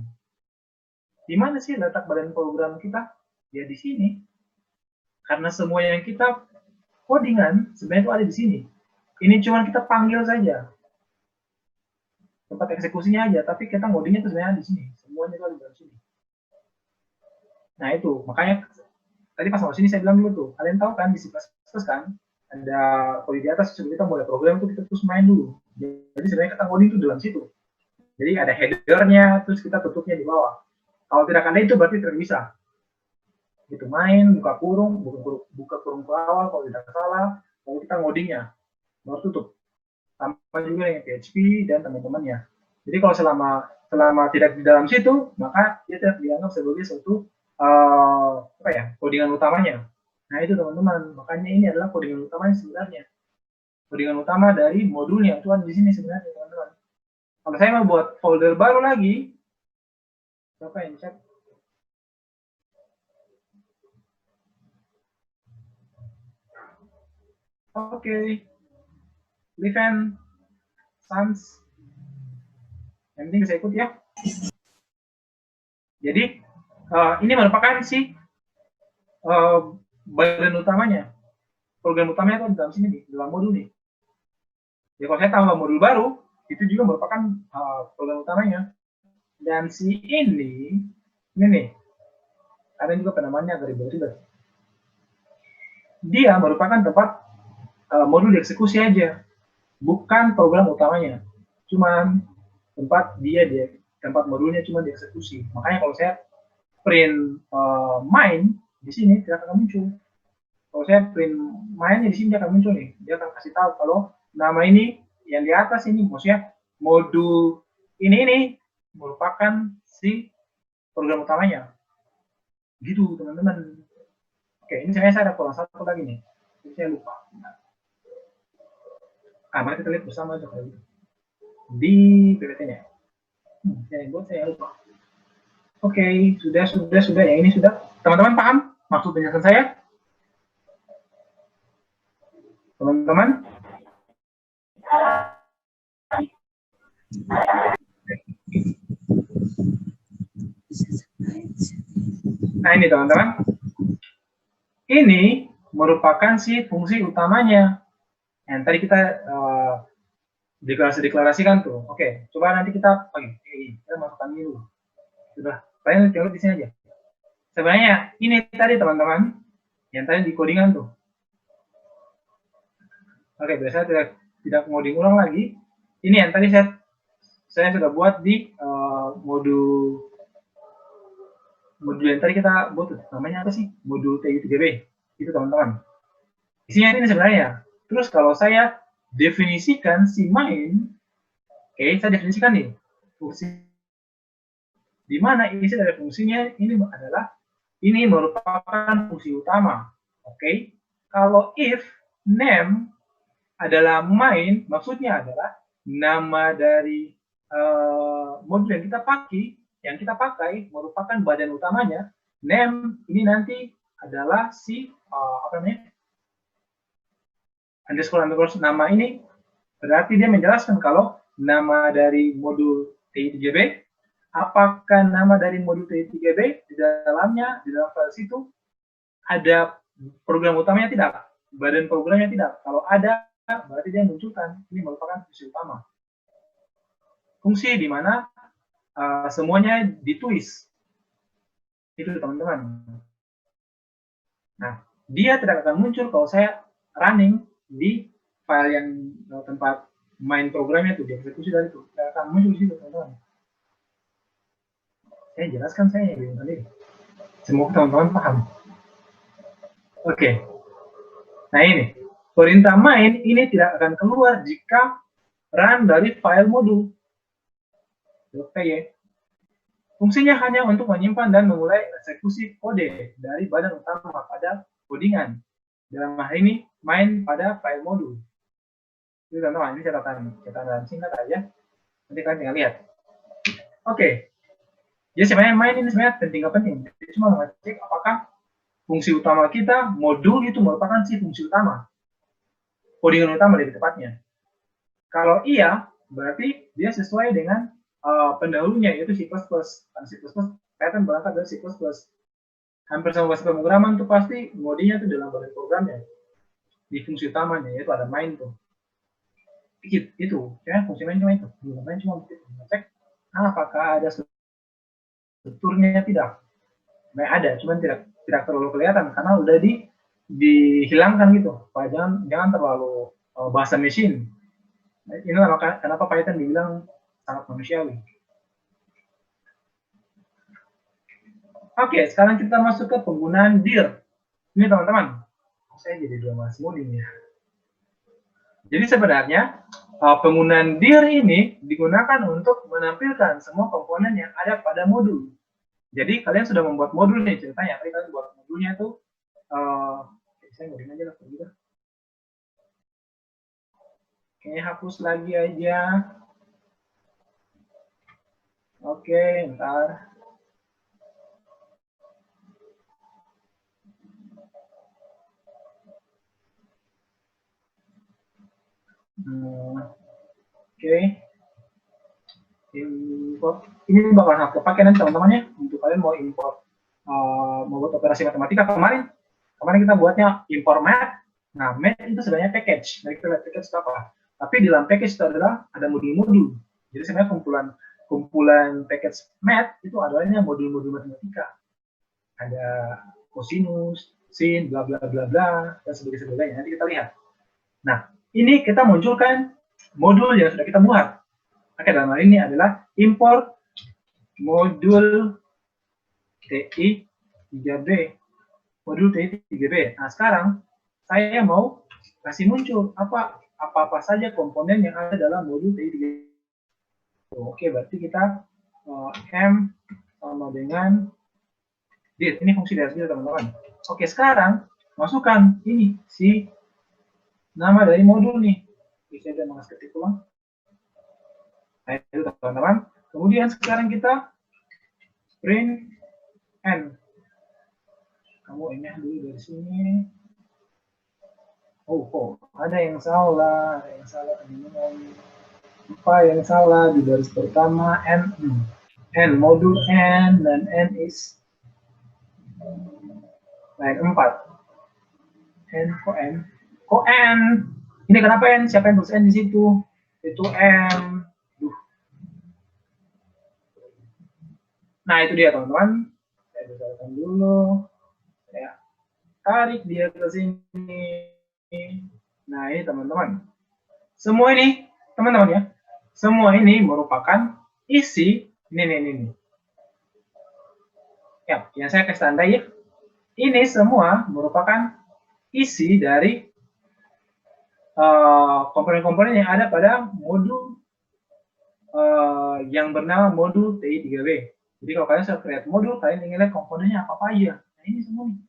Di mana sih letak badan program kita? Ya di sini. Karena semua yang kita codingan sebenarnya itu ada di sini. Ini cuma kita panggil saja. Tempat eksekusinya aja, tapi kita ngodingnya itu sebenarnya di sini. Semuanya itu ada di sini. Nah itu, makanya tadi pas mau sini saya bilang dulu tuh, kalian tahu kan di C++ kan ada kode di atas sebelum kita mulai program itu kita terus main dulu. Jadi sebenarnya kita ngoding itu dalam situ. Jadi ada headernya, terus kita tutupnya di bawah. Kalau tidak ada itu berarti tidak bisa. Itu main, buka kurung ke awal kalau tidak salah, lalu kita ngodingnya, baru tutup. Sama juga dengan PHP dan teman-temannya. Jadi kalau selama tidak di dalam situ, maka dia tidak dianggap sebagai suatu codingan utamanya. Nah itu teman-teman, makanya ini adalah codingan utamanya sebenarnya. Codingan utama dari modulnya itu ada di sini sebenarnya teman-teman. Kalau saya mau buat folder baru lagi, siapa yang cek? Oke. Liven, Sans, yang penting bisa ikut ya. Jadi ini merupakan si badan utamanya, program utamanya itu di dalam sini nih, dalam modul nih. Ya kalau saya tambah modul baru, itu juga merupakan program utamanya. Dan si ini nih, ada juga penamaannya agak ribet-ribet. Dia merupakan tempat modul dieksekusi aja, bukan program utamanya. Cuman tempat modulnya cuma dieksekusi. Makanya kalau saya print main di sini tidak akan muncul. Kalau saya print mainnya di sini dia akan muncul nih. Dia akan kasih tahu kalau nama ini yang di atas ini, maksudnya modul ini merupakan si program utamanya. Gitu teman-teman. Oke, ini saya ada kurang satu lagi nih. Ini saya lupa. Mari kita lihat bersama aja kalau gitu. Di PPT-nya. Saya lupa. Oke, sudah. Yang ini sudah. Teman-teman paham maksud penjelasan saya? Teman-teman? Nah ini teman-teman. Ini merupakan si fungsi utamanya. Yang tadi kita deklarasikan tuh. Oke, coba nanti kita masukkan ini dulu. Sudah, kalian lihat di sini aja. Sebenarnya ini tadi teman-teman, yang tadi di codingan tuh. Oke, biasa tidak ngoding ulang lagi. Ini yang tadi saya sudah buat di modul yang tadi kita buat, namanya apa sih? Modul TI3B. Itu teman-teman. Isinya ini sebenarnya. Terus kalau saya definisikan si main, saya definisikan nih fungsi di mana isi dari fungsinya ini merupakan fungsi utama. Kalau if name adalah main, maksudnya adalah nama dari modul yang kita pakai merupakan badan utamanya. Name ini nanti adalah si underscore nama ini berarti dia menjelaskan kalau nama dari modul TI3B, apakah nama dari modul TI3B di dalam file situ ada program utamanya tidak, badan programnya tidak. Kalau ada, berarti dia munculkan. Ini merupakan fungsi utama. Fungsi di mana semuanya ditulis. Itu teman-teman. Nah, dia tidak akan muncul kalau saya running di file yang tempat main programnya itu dieksekusi dari itu. Tidak akan muncul di situ teman-teman. Saya jelaskan saya yang tadi. Semoga teman-teman paham. Oke. Nah ini, perintah main ini tidak akan keluar jika run dari file modul. Fungsinya hanya untuk menyimpan dan memulai eksekusi kode dari badan utama pada codingan. Dalam hal ini, main pada file modul. Ini teman-teman, ini catatan singkat aja. Nanti kalian tinggal lihat. Oke. Jadi sebenarnya main ini sebenarnya penting nggak penting. Jadi cuma mengecek apakah fungsi utama kita, modul itu merupakan si fungsi utama. Codingan utama lebih tepatnya. Kalau iya, berarti dia sesuai dengan pendahulunya, yaitu C++. Karena C++ pattern berangkat dari C++. Hampir sama bahasa pemrograman itu pasti modenya itu dalam badan programnya. Di fungsi utamanya, yaitu ada main tuh. Itu, ya fungsi main cuma itu. Main cuma begitu. Cek, apakah ada strukturnya? Tidak. Nah, ada, cuman tidak terlalu kelihatan karena udah dihilangkan gitu. Jangan terlalu bahasa mesin. Inilah kenapa Python dibilang sangat manusiawi. Oke, sekarang kita masuk ke penggunaan dir. Ini teman-teman, saya jadi dua mas modin ya. Jadi sebenarnya penggunaan dir ini digunakan untuk menampilkan semua komponen yang ada pada modul. Jadi kalian sudah membuat modul nih ceritanya, tadi kalian buat modulnya itu, saya ngomongin aja lah gitu. Kayaknya hapus lagi aja. Oke, ntar. Oke. Import. Ini bakalan aku pakai nanti teman-teman ya, untuk kalian mau import, membuat operasi matematika. Kemarin kita buatnya import math. Nah, math itu sebenarnya package. Nah, kita lihat package itu apa. Tapi di dalam package itu adalah ada modul-modul. Jadi sebenarnya kumpulan package math itu adanya modul-modul matematika. Ada cosinus, sin, bla bla bla bla, dan sebagainya. Nanti kita lihat. Nah, ini kita munculkan modul yang sudah kita buat. Oke, dalam hal ini adalah import modul TI 3B. Modul TI 3B. Nah, sekarang saya mau kasih muncul apa saja komponen yang ada dalam modul TI 3B. Oke, berarti kita M sama dengan dir. Ini fungsi dari dir, teman-teman. Oke, sekarang masukkan ini si nama dari modul nih. Bisa saya mengas ketik ulang. Nah, itu teman-teman. Kemudian sekarang kita print n. Kamu ini dulu dari sini. Oh, ada yang salah, teman-teman. Apa yang salah di baris pertama? N modul n dan n is line 4. Kok n? Ini kenapa n? Siapa yang tulis n di situ? Itu n. Nah, itu dia teman-teman. Saya besarkan dulu. Saya tarik dia ke sini. Nah, ini teman-teman. Semua ini, teman-teman ya. Semua ini merupakan isi ini. Ya, yang saya kasih tanda ya. Ini semua merupakan isi dari komponen-komponen yang ada pada modul yang bernama modul TI 3B. Jadi kalau kalian sudah create modul, kalian ingin lihat komponennya apa aja. Nah, ini semua nih.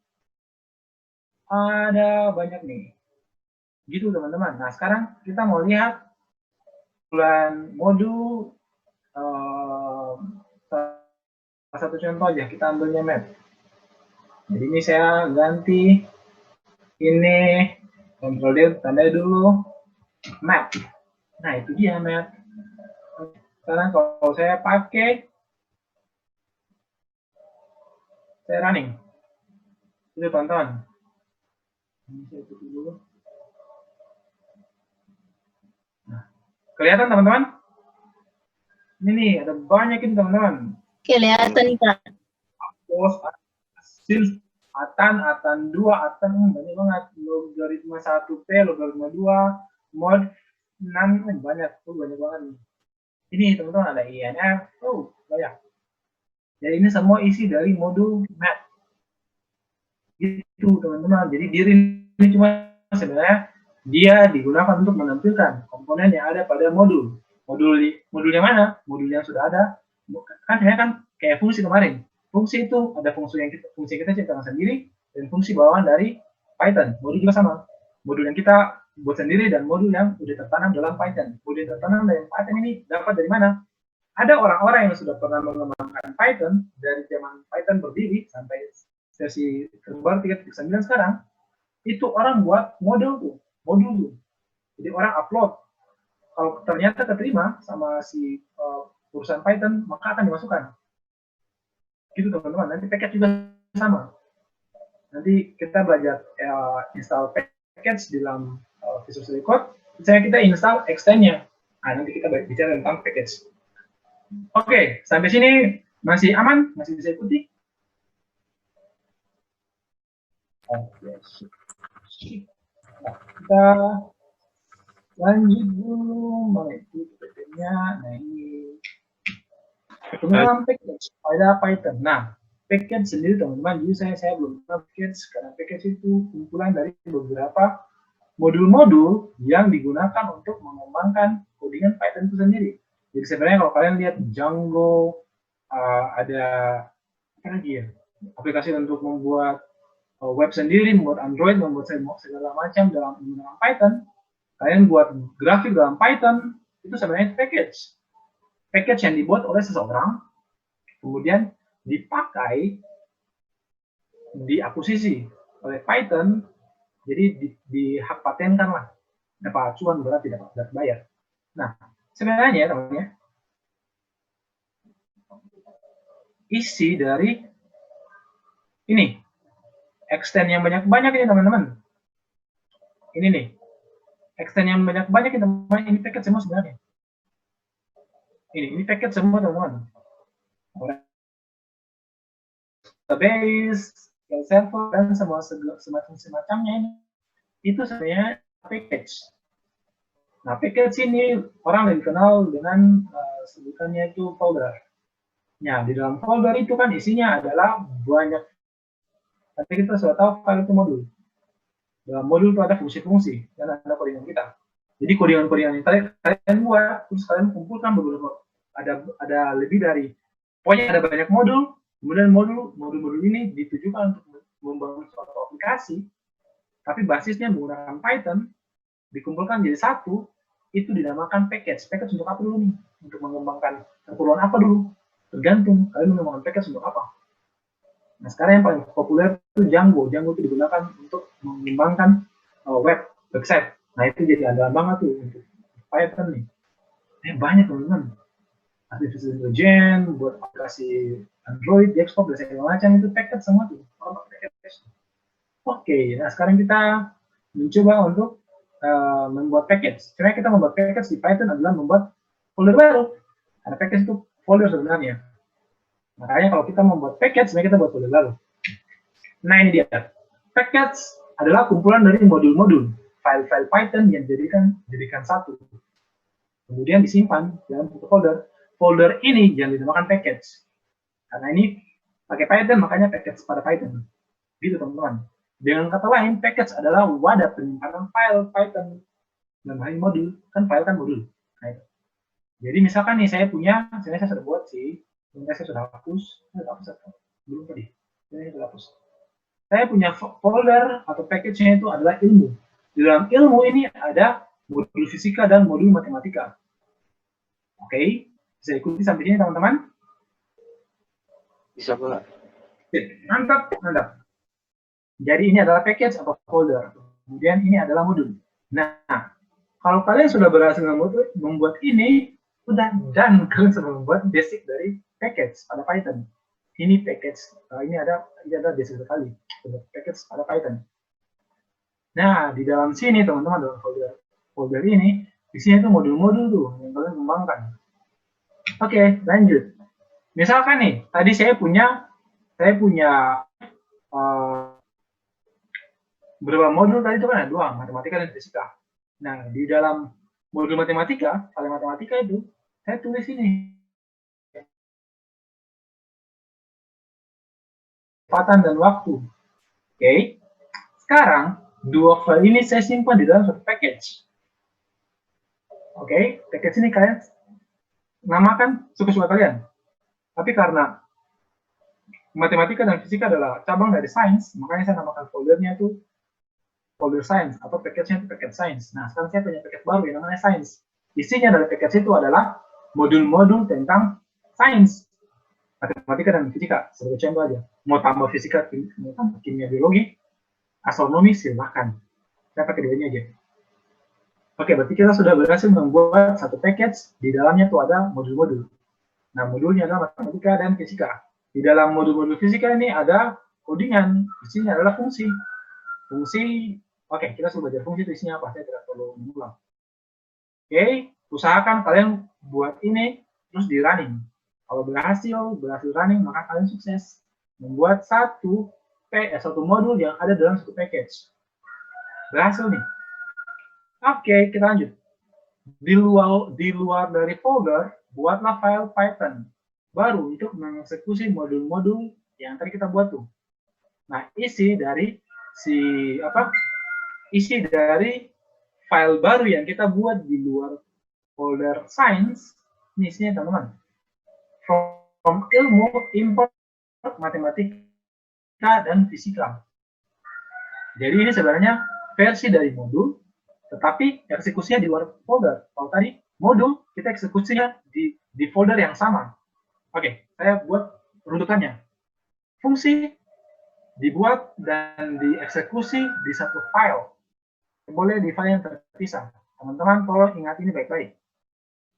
Ada banyak nih. Gitu teman-teman. Nah, sekarang kita mau lihat modul salah satu contoh aja. Kita ambilnya map. Jadi ini saya ganti ini, Ctrl D, tanda dulu map. Nah, itu dia map. Sekarang kalau saya pakai saya running. Itu teman-teman. Ini saya tutup dulu. Nah, kelihatan teman-teman? Ini nih, ada banyak ini teman-teman. Kelihatan Kak. Post, hasil, atan 2, atan banyak banget. Logaritma 1P, logaritma 2, mod 6, banyak banget. Ini teman-teman ada INF, banyak. Jadi ini semua isi dari modul math. Gitu teman-teman. Jadi diri ini cuma sebenarnya dia digunakan untuk menampilkan komponen yang ada pada modul. Modul yang mana? Modul yang sudah ada. Kan sebenarnya kan kayak fungsi kemarin. Fungsi itu ada fungsi yang kita ciptakan sendiri dan fungsi bawaan dari Python. Modul juga sama. Modul yang kita buat sendiri dan modul yang sudah tertanam dalam Python. Modul yang tertanam dalam Python ini dapat dari mana? Ada orang-orang yang sudah pernah mengembangkan Python dari zaman Python berdiri sampai versi terbaru 3.9 sekarang. Itu orang buat modul tuh. Jadi orang upload. Kalau ternyata keterima sama si perusahaan Python, maka akan dimasukkan. Gitu teman-teman. Nanti package juga sama. Nanti kita belajar install package di dalam Visual Studio Code. Misalnya kita install extend-nya. Nah, nanti kita bicara tentang package. Oke, sampai sini masih aman? Masih bisa ikuti? Oke. Nah, kita lanjut dulu. Mana itu PP-nya? Nah, ini penggunaan package pada Python. Nah, package sendiri teman-teman. Jadi saya belum tahu package, karena package itu kumpulan dari beberapa modul-modul yang digunakan untuk mengembangkan codingan Python itu sendiri. Jadi sebenarnya kalau kalian lihat Django, ada apa lagi ya, aplikasi untuk membuat web sendiri, membuat Android, membuat segala macam dalam menggunakan Python. Kalian buat grafik dalam Python, itu sebenarnya package. Package yang dibuat oleh seseorang, kemudian dipakai, diakuisisi oleh Python, jadi dihak patenkan lah, dapat acuan berarti dapat bayar. Nah, sebenarnya teman-teman, isi dari ini extend yang banyak-banyak ini teman-teman. Ini nih, extend yang banyak-banyak ini teman-teman, ini package semua sebenarnya. Ini package semua teman-teman. Database, server, dan semacamnya ini. Itu sebenarnya package. Nah, package ini orang lebih kenal dengan sebutannya itu folder. Nah, di dalam folder itu kan isinya adalah banyak. Tapi kita sudah tahu file itu modul. Dalam modul itu ada fungsi-fungsi dan ada codingan kita. Jadi codingan-codingan yang kalian buat, terus kalian kumpulkan beberapa, ada lebih dari, pokoknya ada banyak modul, kemudian modul-modul ini ditujukan untuk membangun suatu aplikasi, tapi basisnya menggunakan Python, dikumpulkan jadi satu, itu dinamakan package. Package untuk apa dulu nih? Untuk mengembangkan keperluan apa dulu? Tergantung kalian mengembangkan package untuk apa. Nah, sekarang yang paling populer itu Django. Django itu digunakan untuk mengembangkan website. Nah, itu jadi andalan banget tuh untuk Python nih. Banyak teman-teman. Artificial intelligence, buat aplikasi Android, desktop, dan segala macam, itu package semua tuh. Oke, nah sekarang kita mencoba untuk membuat package. Sebenarnya kita membuat package di Python adalah membuat folder baru. Karena package itu folder sebenarnya. Makanya kalau kita membuat package, sebenarnya kita buat folder baru. Nah, ini dia. Package adalah kumpulan dari modul-modul file-file Python yang jadikan satu. Kemudian disimpan dalam satu folder. Folder ini yang dinamakan package. Karena ini pakai Python, makanya package pada Python. Gitu, teman-teman. Dengan kata lain, package adalah wadah penyimpanan file Python. Dan hal modul, kan file kan modul. Nah, itu. Jadi misalkan nih saya sudah buat sih, saya sudah hapus, belum tadi, saya sudah hapus. Saya punya folder atau package-nya itu adalah ilmu. Di dalam ilmu ini ada modul fisika dan modul matematika. Oke, bisa ikuti sampai sini teman-teman? Bisa Pak. Mantap, mantap. Jadi ini adalah package atau folder. Kemudian ini adalah modul. Nah, kalau kalian sudah berhasil membuat ini, dan kalian sudah membuat basic dari package pada Python. Ini package, ini ada basic sekali package pada Python. Nah, di dalam sini teman-teman, dalam folder ini, isinya itu modul-modul tuh yang kalian kembangkan. Oke, lanjut. Misalkan nih, tadi saya punya berapa modul tadi itu kan ada 2, matematika dan fisika. Nah, di dalam modul matematika, file matematika itu, saya tulis ini. Kecepatan dan waktu. Oke. Sekarang, 2 file ini saya simpan di dalam satu package. Oke, package ini kalian namakan suka-suka kalian. Tapi karena matematika dan fisika adalah cabang dari sains, makanya saya namakan foldernya itu folder science atau package-nya itu package science. Nah, sekarang saya punya package baru yang namanya science. Isinya dari package itu adalah modul-modul tentang sains, matematika dan fisika. Sebagai contoh aja. Mau tambah fisika, mau tambah kimia, biologi, astronomi, silahkan. Saya pakai dua ini aja. Oke, berarti kita sudah berhasil membuat satu package. Di dalamnya itu ada modul-modul. Nah, modulnya adalah matematika dan fisika. Di dalam modul-modul fisika ini ada codingan. Isinya adalah fungsi. Oke, kita sudah belajar fungsi itu isinya apa, saya tidak perlu mengulang. Oke, usahakan kalian buat ini, terus di running. Kalau berhasil running, maka kalian sukses membuat satu modul yang ada dalam satu package. Berhasil nih. Oke, kita lanjut. Di luar dari folder, buatlah file Python baru untuk mengeksekusi modul-modul yang tadi kita buat tuh. Nah, isi dari file baru yang kita buat di luar folder science, ini isinya teman-teman. From ilmu, import, matematika, dan fisika. Jadi ini sebenarnya versi dari modul, tetapi eksekusinya di luar folder. Kalau tadi modul, kita eksekusinya di folder yang sama. Oke, saya buat runtutannya. Fungsi dibuat dan dieksekusi di satu file. Boleh di file yang terpisah. Teman-teman tolong ingat ini baik-baik.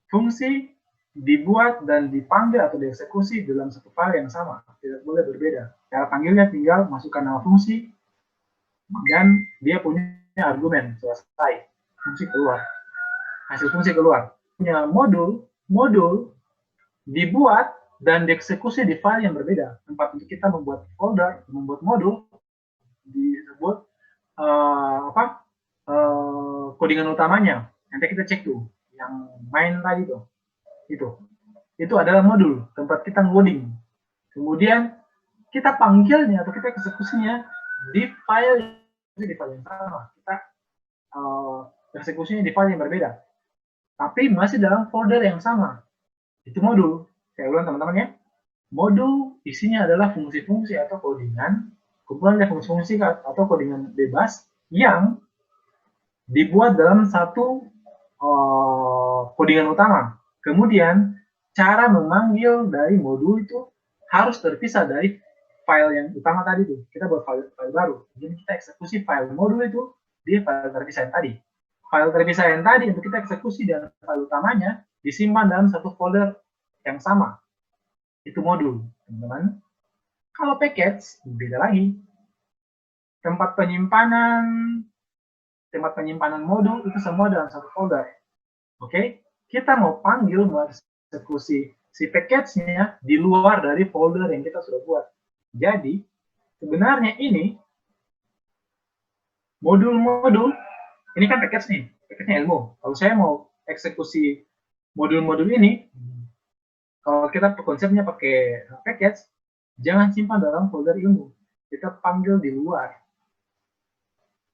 Fungsi dibuat dan dipanggil atau dieksekusi dalam satu file yang sama. Tidak boleh berbeda. Cara panggilnya tinggal masukkan nama fungsi dan dia punya argumen. Selesai. Fungsi keluar. Hasil fungsi keluar. Punya modul dibuat dan dieksekusi di file yang berbeda. Tempat untuk kita membuat folder, membuat modul disebut codingan utamanya. Nanti kita cek tuh yang main tadi tuh. Itu adalah modul tempat kita ngoding. Kemudian kita panggilnya atau kita eksekusinya di file yang sama. Kita eksekusinya di file yang berbeda. Tapi masih dalam folder yang sama. Itu modul. Saya ulang teman-teman ya. Modul isinya adalah fungsi-fungsi atau codingan, kumpulan dari fungsi-fungsi atau codingan bebas yang dibuat dalam satu codingan utama. Kemudian cara memanggil dari modul itu harus terpisah dari file yang utama tadi tuh. Kita buat file baru. Jadi kita eksekusi file modul itu di file terpisah yang tadi. File terpisah yang tadi untuk kita eksekusi dan file utamanya disimpan dalam satu folder yang sama. Itu modul, teman-teman. Kalau package, beda lagi. Tempat penyimpanan modul itu semua dalam satu folder. Oke? Kita mau panggil, mau eksekusi si package-nya di luar dari folder yang kita sudah buat. Jadi, sebenarnya ini modul-modul, ini kan package nih, package-nya ilmu. Kalau saya mau eksekusi modul-modul ini, kalau kita konsepnya pakai package, jangan simpan dalam folder ilmu. Kita panggil di luar.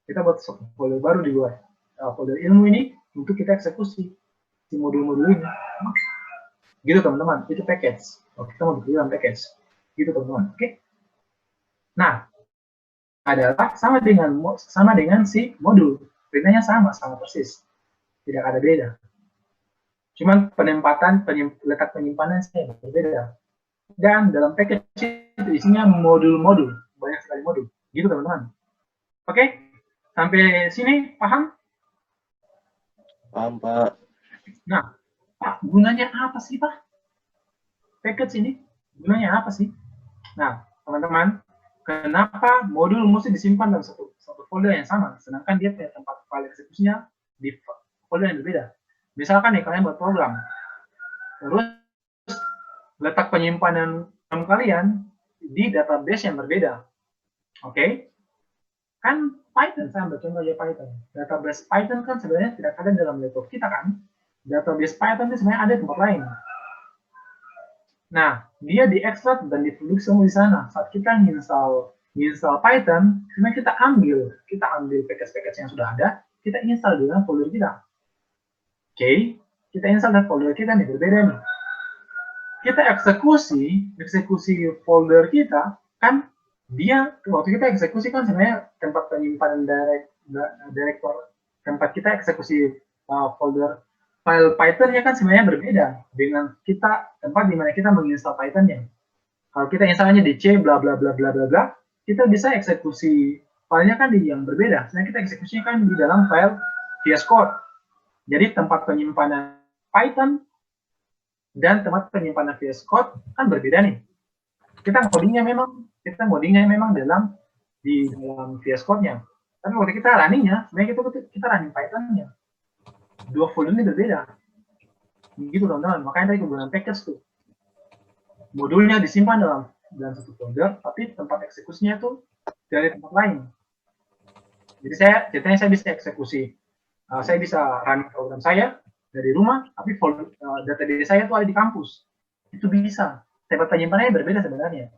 Kita buat folder baru di luar. Folder ilmu ini untuk kita eksekusi si modul-modul ini. Gitu teman-teman, itu package. Kita mau bikin dalam package. Gitu teman-teman. Oke. Nah, adalah sama dengan si modul. Perintahnya sama persis. Tidak ada beda. Cuman letak penyimpanan saya berbeda. Dan dalam package itu isinya modul-modul, banyak sekali modul. Gitu teman-teman. Oke, sampai sini paham? Paham, Pak. Nah, Pak, gunanya apa sih, Pak? Package ini gunanya apa sih? Nah, teman-teman, kenapa modul mesti disimpan dalam satu folder yang sama, sedangkan dia punya tempat file eksekusinya di folder yang berbeda? Misalkan nih kalian buat program, terus letak penyimpanan kalian di database yang berbeda. Oke? Kan Python, saya ambil contoh aja Python. Database Python kan sebenarnya tidak ada dalam laptop kita kan. Database Python itu sebenarnya ada di tempat lain. Nah, dia diekstrak dan diproduksi semua di sana. Saat kita install Python, sebenarnya kita ambil package-package yang sudah ada, kita install di dalam folder kita. Oke, kita install dan folder kita nih berbeda nih. Kita eksekusi folder kita kan dia waktu kita eksekusi kan sebenarnya tempat penyimpanan director tempat kita eksekusi folder file Python-nya kan sebenarnya berbeda dengan tempat di mana kita menginstal Python-nya. Kalau kita instalnya di C bla bla bla bla bla bla, kita bisa eksekusi filenya kan di yang berbeda. Sebenarnya kita eksekusinya kan di dalam file VS Code. Jadi tempat penyimpanan Python dan tempat penyimpanan VS Code kan berbeda nih. Kita ngodingnya memang di dalam VS Code-nya. Tapi waktu kita running-nya, sebenarnya kita running Python-nya. Dua folder ini berbeda. Gitu teman-teman. Makanya tadi kegunaan package tuh. Modulnya disimpan dalam satu folder, tapi tempat eksekusinya tuh dari tempat lain. Jadi ceritanya saya bisa eksekusi. Saya bisa run program saya dari rumah, tapi database saya itu ada di kampus. Itu bisa. Tempat penyimpanannya berbeda sebenarnya.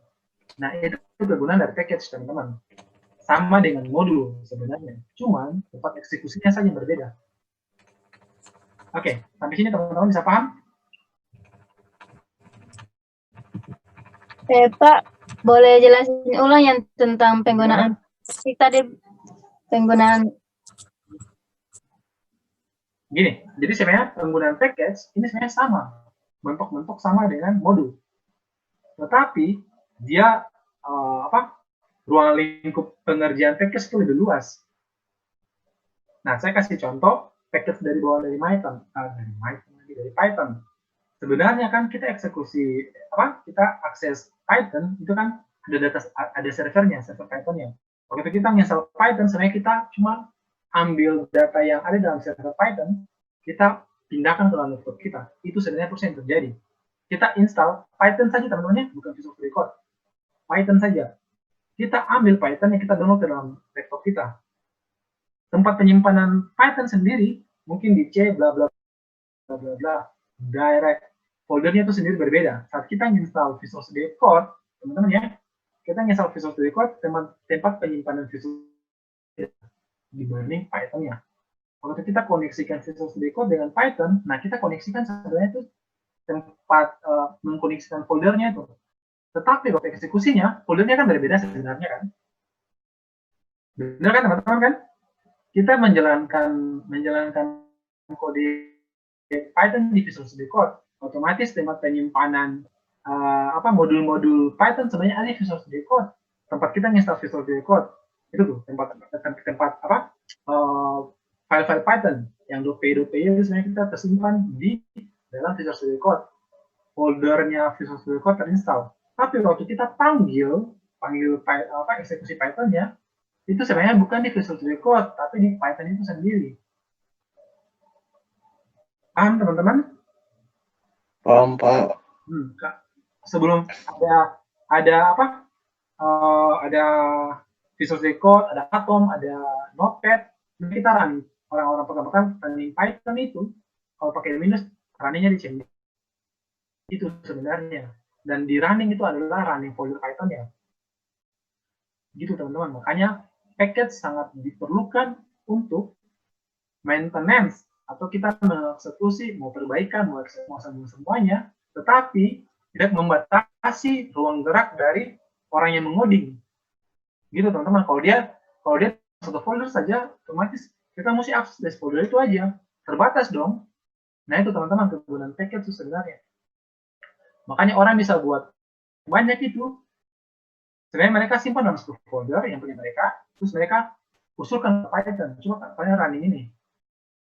Nah, itu kegunaan dari package, teman-teman. Sama dengan modul sebenarnya. Cuman, tempat eksekusinya saja yang berbeda. Oke, sampai sini teman-teman bisa paham? Pak, boleh jelasin ulang yang tentang penggunaan tadi penggunaan Gini, jadi sebenarnya penggunaan package ini sebenarnya sama. Bentuk-bentuk sama dengan modul. Tetapi, dia ruang lingkup pengerjaan package itu lebih luas. Nah, saya kasih contoh package dari bawah dari Python. Sebenarnya kan kita eksekusi kita akses Python itu kan ada servernya, server Pythonnya. Waktu kita install Python, sebenarnya kita cuma ambil data yang ada dalam server Python, kita pindahkan ke dalam laptop kita. Itu sebenarnya proses yang terjadi. Kita install Python saja teman-teman, bukan Visual Studio Code. Python saja. Kita ambil Python yang kita download ke dalam laptop kita. Tempat penyimpanan Python sendiri mungkin di C bla bla bla bla bla direct foldernya itu sendiri berbeda. Saat kita install Visual Studio Code, teman-teman ya, kita install Visual Studio Code tempat penyimpanan Visual dibanding Python-nya. Kalau kita koneksikan Visual Studio Code dengan Python, nah kita koneksikan sebenarnya itu tempat mengkoneksikan foldernya itu. Tetapi waktu eksekusinya, foldernya kan berbeda sebenarnya kan. Benar kan teman-teman kan? Kita menjalankan kode Python di Visual Studio Code, otomatis tempat penyimpanan modul-modul Python sebenarnya ada di Visual Studio Code. Tempat kita install Visual Studio Code itu tuh tempat file-file Python yang .py itu sebenarnya kita tersimpan di dalam Visual Studio Code. Foldernya Visual Studio Code terinstall. Tapi waktu kita panggil eksekusi Python-nya, itu sebenarnya bukan di Visual Studio Code, tapi di Python itu sendiri. Paham teman-teman? Paham, Pak. Sebelum ada Visual Studio Code, ada Atom, ada Notepad, kita running. Orang-orang program running Python itu, kalau pakai Windows, runningnya di CMD. Itu sebenarnya. Dan di running itu adalah running folder Python-nya. Gitu teman-teman. Makanya package sangat diperlukan untuk maintenance atau kita mengeksekusi, mau perbaikan, mau semuanya, tetapi tidak membatasi ruang gerak dari orang yang mengoding. Gitu teman-teman. Kalau dia satu folder saja, otomatis kita mesti akses dari folder itu aja. Terbatas dong. Nah itu teman-teman kegunaan package itu sebenarnya. Makanya orang bisa buat banyak itu. Sebenarnya mereka simpan dalam satu folder yang punya mereka, terus mereka usulkan ke Python. Cuma Python running ini.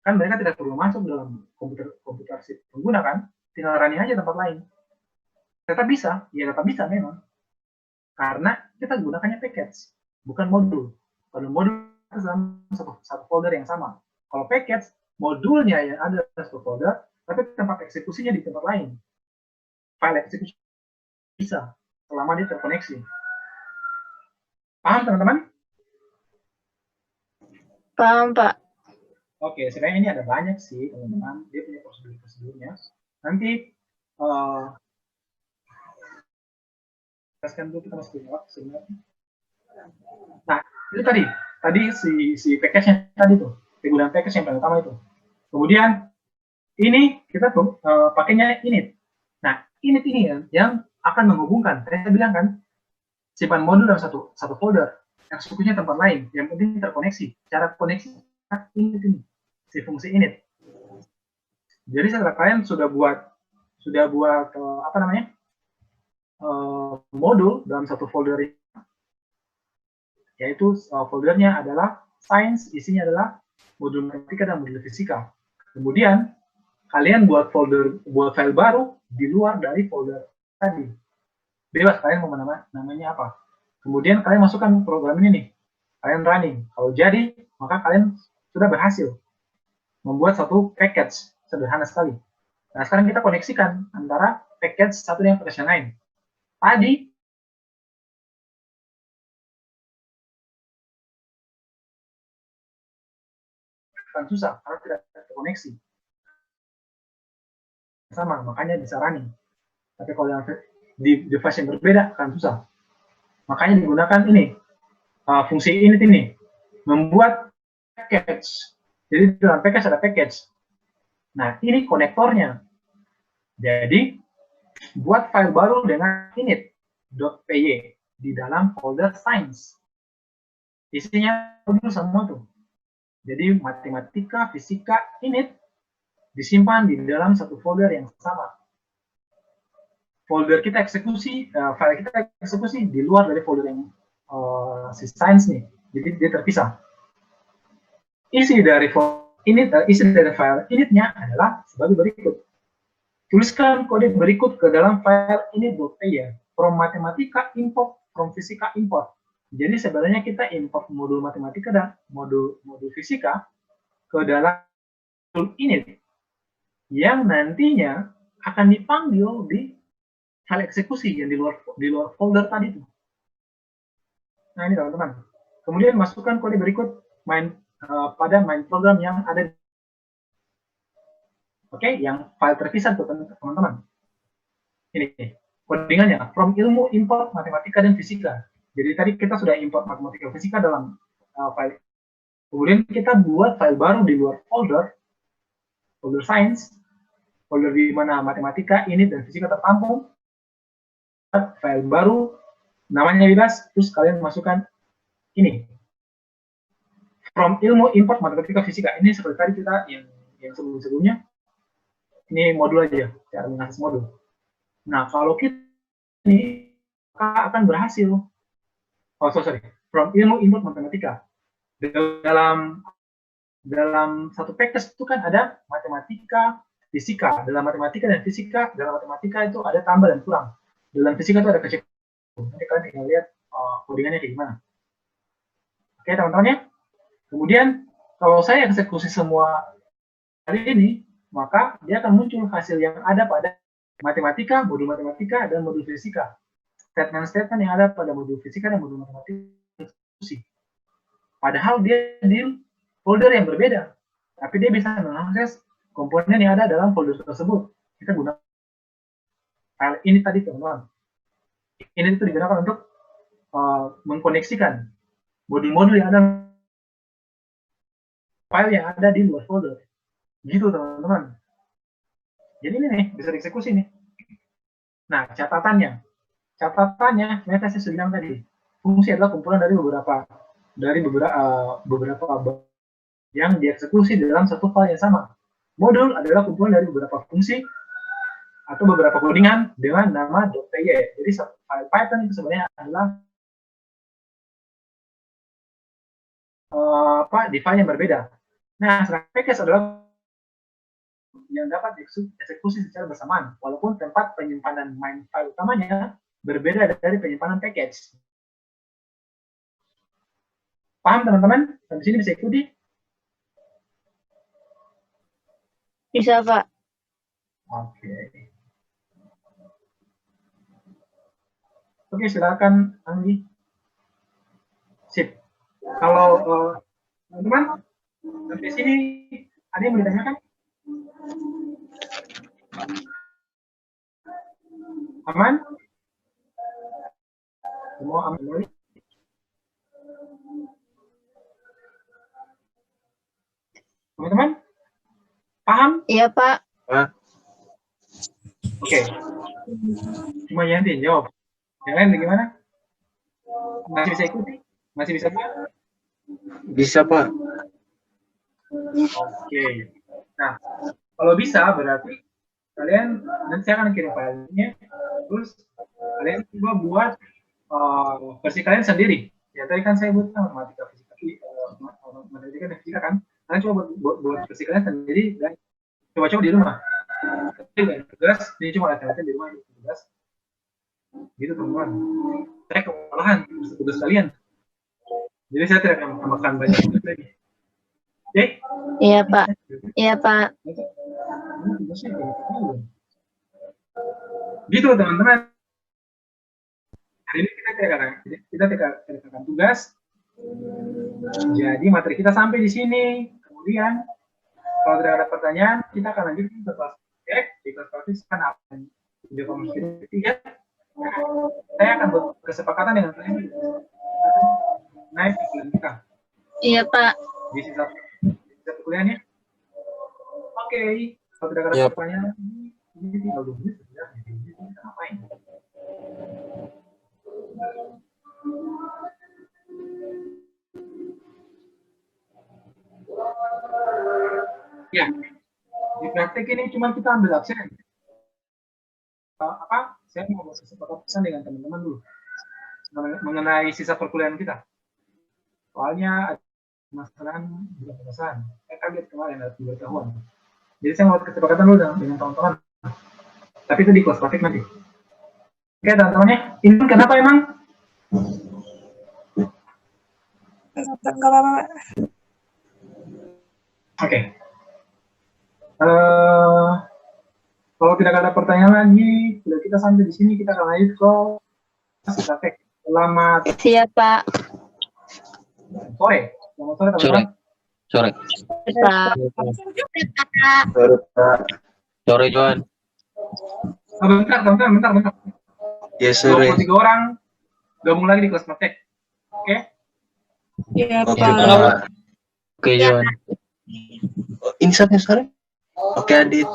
Kan mereka tidak perlu masuk dalam komputer si pengguna kan, tinggal running aja tempat lain. Tetap bisa, ya tetap bisa memang. Karena kita gunakannya package, bukan modul. Kalau modul dalam satu folder yang sama. Kalau package, modulnya yang ada dalam satu folder, tapi tempat eksekusinya di tempat lain. File eksekusi bisa, selama dia terkoneksi. Paham teman-teman? Paham, Pak. Oke, sebenarnya ini ada banyak sih teman-teman. Dia punya prosedur-prosedurnya. Nanti jelaskan dulu kita masih jawab sebenarnya. Nah, itu tadi si package-nya tadi tuh, kegunaan package yang pertama itu. Kemudian ini kita tuh pakainya init. Nah, init ini yang akan menghubungkan. Saya bilang kan, simpan modul dalam satu folder, eksekusinya tempat lain, yang penting terkoneksi. Cara koneksi init ini, si fungsi init. Jadi setelah kalian sudah buat modul dalam satu folder, yaitu foldernya adalah science, isinya adalah modul matematika dan modul fisika. Kemudian kalian buat file baru di luar dari folder tadi. Bebas kalian mau namanya apa. Kemudian kalian masukkan program ini nih. Kalian running. Kalau jadi, maka kalian sudah berhasil membuat satu package sederhana sekali. Nah, sekarang kita koneksikan antara package satu dengan package yang lain. Tadi akan susah karena tidak terkoneksi. Sama, makanya bisa running. Tapi kalau yang di device yang berbeda akan susah. Makanya digunakan ini, fungsi init ini, membuat package. Jadi dalam package ada package. Nah, ini konektornya. Jadi, buat file baru dengan init.py di dalam folder science. Isinya dulu semua tuh. Jadi, matematika, fisika, init disimpan di dalam satu folder yang sama. Folder kita eksekusi, file kita eksekusi di luar dari folder yang si science nih. Jadi dia terpisah. Isi dari file initnya adalah sebagai berikut. Tuliskan kode berikut ke dalam file init.py. From matematika import, from fisika import. Jadi sebenarnya kita import modul matematika dan modul fisika ke dalam modul init yang nantinya akan dipanggil di file eksekusi yang di luar folder tadi itu. Nah ini teman-teman. Kemudian masukkan kode berikut pada main program yang ada. Oke, yang file terpisah tuh teman-teman. Ini codingannya from ilmu import matematika dan fisika. Jadi tadi kita sudah import matematika fisika dalam file. Kemudian kita buat file baru di luar folder science, folder di mana matematika, init dan fisika tertampung. File baru namanya bebas, terus kalian masukkan ini from ilmu import matematika fisika. Ini seperti tadi kita yang sebelumnya, ini modul aja, cara mengakses modul. Nah kalau kita ini akan berhasil. From ilmu import matematika. Dalam satu package itu kan ada matematika, fisika. Dalam matematika dan fisika, dalam matematika itu ada tambah dan kurang. Dalam fisika itu ada kecil. Nanti kalian tinggal lihat codingannya kayak gimana. Oke teman-teman ya. Kemudian kalau saya eksekusi semua kali ini, maka dia akan muncul hasil yang ada pada matematika, modul matematika, dan modul fisika. Statement-statement yang ada pada modul fisika dan modul matematika eksekusi. Padahal dia di folder yang berbeda, tapi dia bisa mengakses komponen yang ada dalam folder tersebut. Kita gunakan file ini tadi teman-teman. Ini itu digunakan untuk mengkoneksikan modul-modul yang ada file yang ada di luar folder. Gitu teman-teman. Jadi ini nih bisa dieksekusi nih. Nah catatannya ternyata saya sudah bilang tadi, fungsi adalah kumpulan dari beberapa yang dieksekusi dalam satu file yang sama. Modul adalah kumpulan dari beberapa fungsi atau beberapa codingan dengan nama .py. Jadi file Python itu sebenarnya adalah di file yang berbeda. Nah, sedangkan package adalah yang dapat dieksekusi secara bersamaan, walaupun tempat penyimpanan main file utamanya berbeda dari penyimpanan package. Paham teman-teman? Sampai sini bisa ikuti? Bisa, Pak. Oke. Oke, silakan Anggi. Sip. Kalau teman-teman sampai sini ada yang mau ditanyakan? Aman? Semua aman? Teman-teman? Paham? Iya, Pak. Oke. Cuma Yanti jawab. Yang lain bagaimana? Masih bisa ikuti? Masih bisa lihat? Bisa, Pak. Oke. Nah, kalau bisa berarti kalian nanti saya akan kirim filenya, terus kalian coba buat versi kalian sendiri. Ya tadi kan saya buat matematika matematika dan fisika kan. Kalian coba buat versi kalian sendiri dan coba-coba di rumah. Tugas, ini cuma latihan di rumah tugas. Gitu teman-teman. Saya kewalahan tugas kalian. Jadi saya tidak akan menambahkan banyak tugas lagi. Oke? Iya, Pak. Iya, Pak. Gitu teman-teman. Hari ini kita tidak akan tugas. Jadi materi kita sampai di sini. Kemudian kalau tidak ada pertanyaan, kita akan lanjut ke kelas di kelas praktis kan apa video konferensi ketiga. Saya akan kesepakatan dengan kalian naik ke kuliah kita Iya, Pak. di satu kuliahnya. Oke, kalau tidak ada Yap. pertanyaan, ini tinggal 2 menit sudah. Kita ngapain? Ya, di praktek ini cuma kita ambil absen. Saya mau kesepakatan dengan teman-teman dulu mengenai sisa perkuliahan kita. Soalnya ada masalah belum pemesanan. Saya kaget kemarin ada pemberitahuan. Jadi saya mau kesepakatan dulu dengan teman-teman. Tapi itu di kelas praktik nanti. Oke, teman-temannya. Ini kenapa emang? Enggak apa-apa, Pak. Oke. Kalau tidak ada pertanyaan lagi, sudah kita sampai di sini, kita akan lanjut ke praktek. Selamat Siap, Pak. sore. Selamat sore, teman-teman. Sore. Pak. Baru Pak. Sore, Johan. Oh, bentar. Ya sore. 23 orang gabung lagi di kelas praktek. Oke? Iya, Oke Pak. Pak. Oke, Johan. Ini saatnya sore. Oke Adit.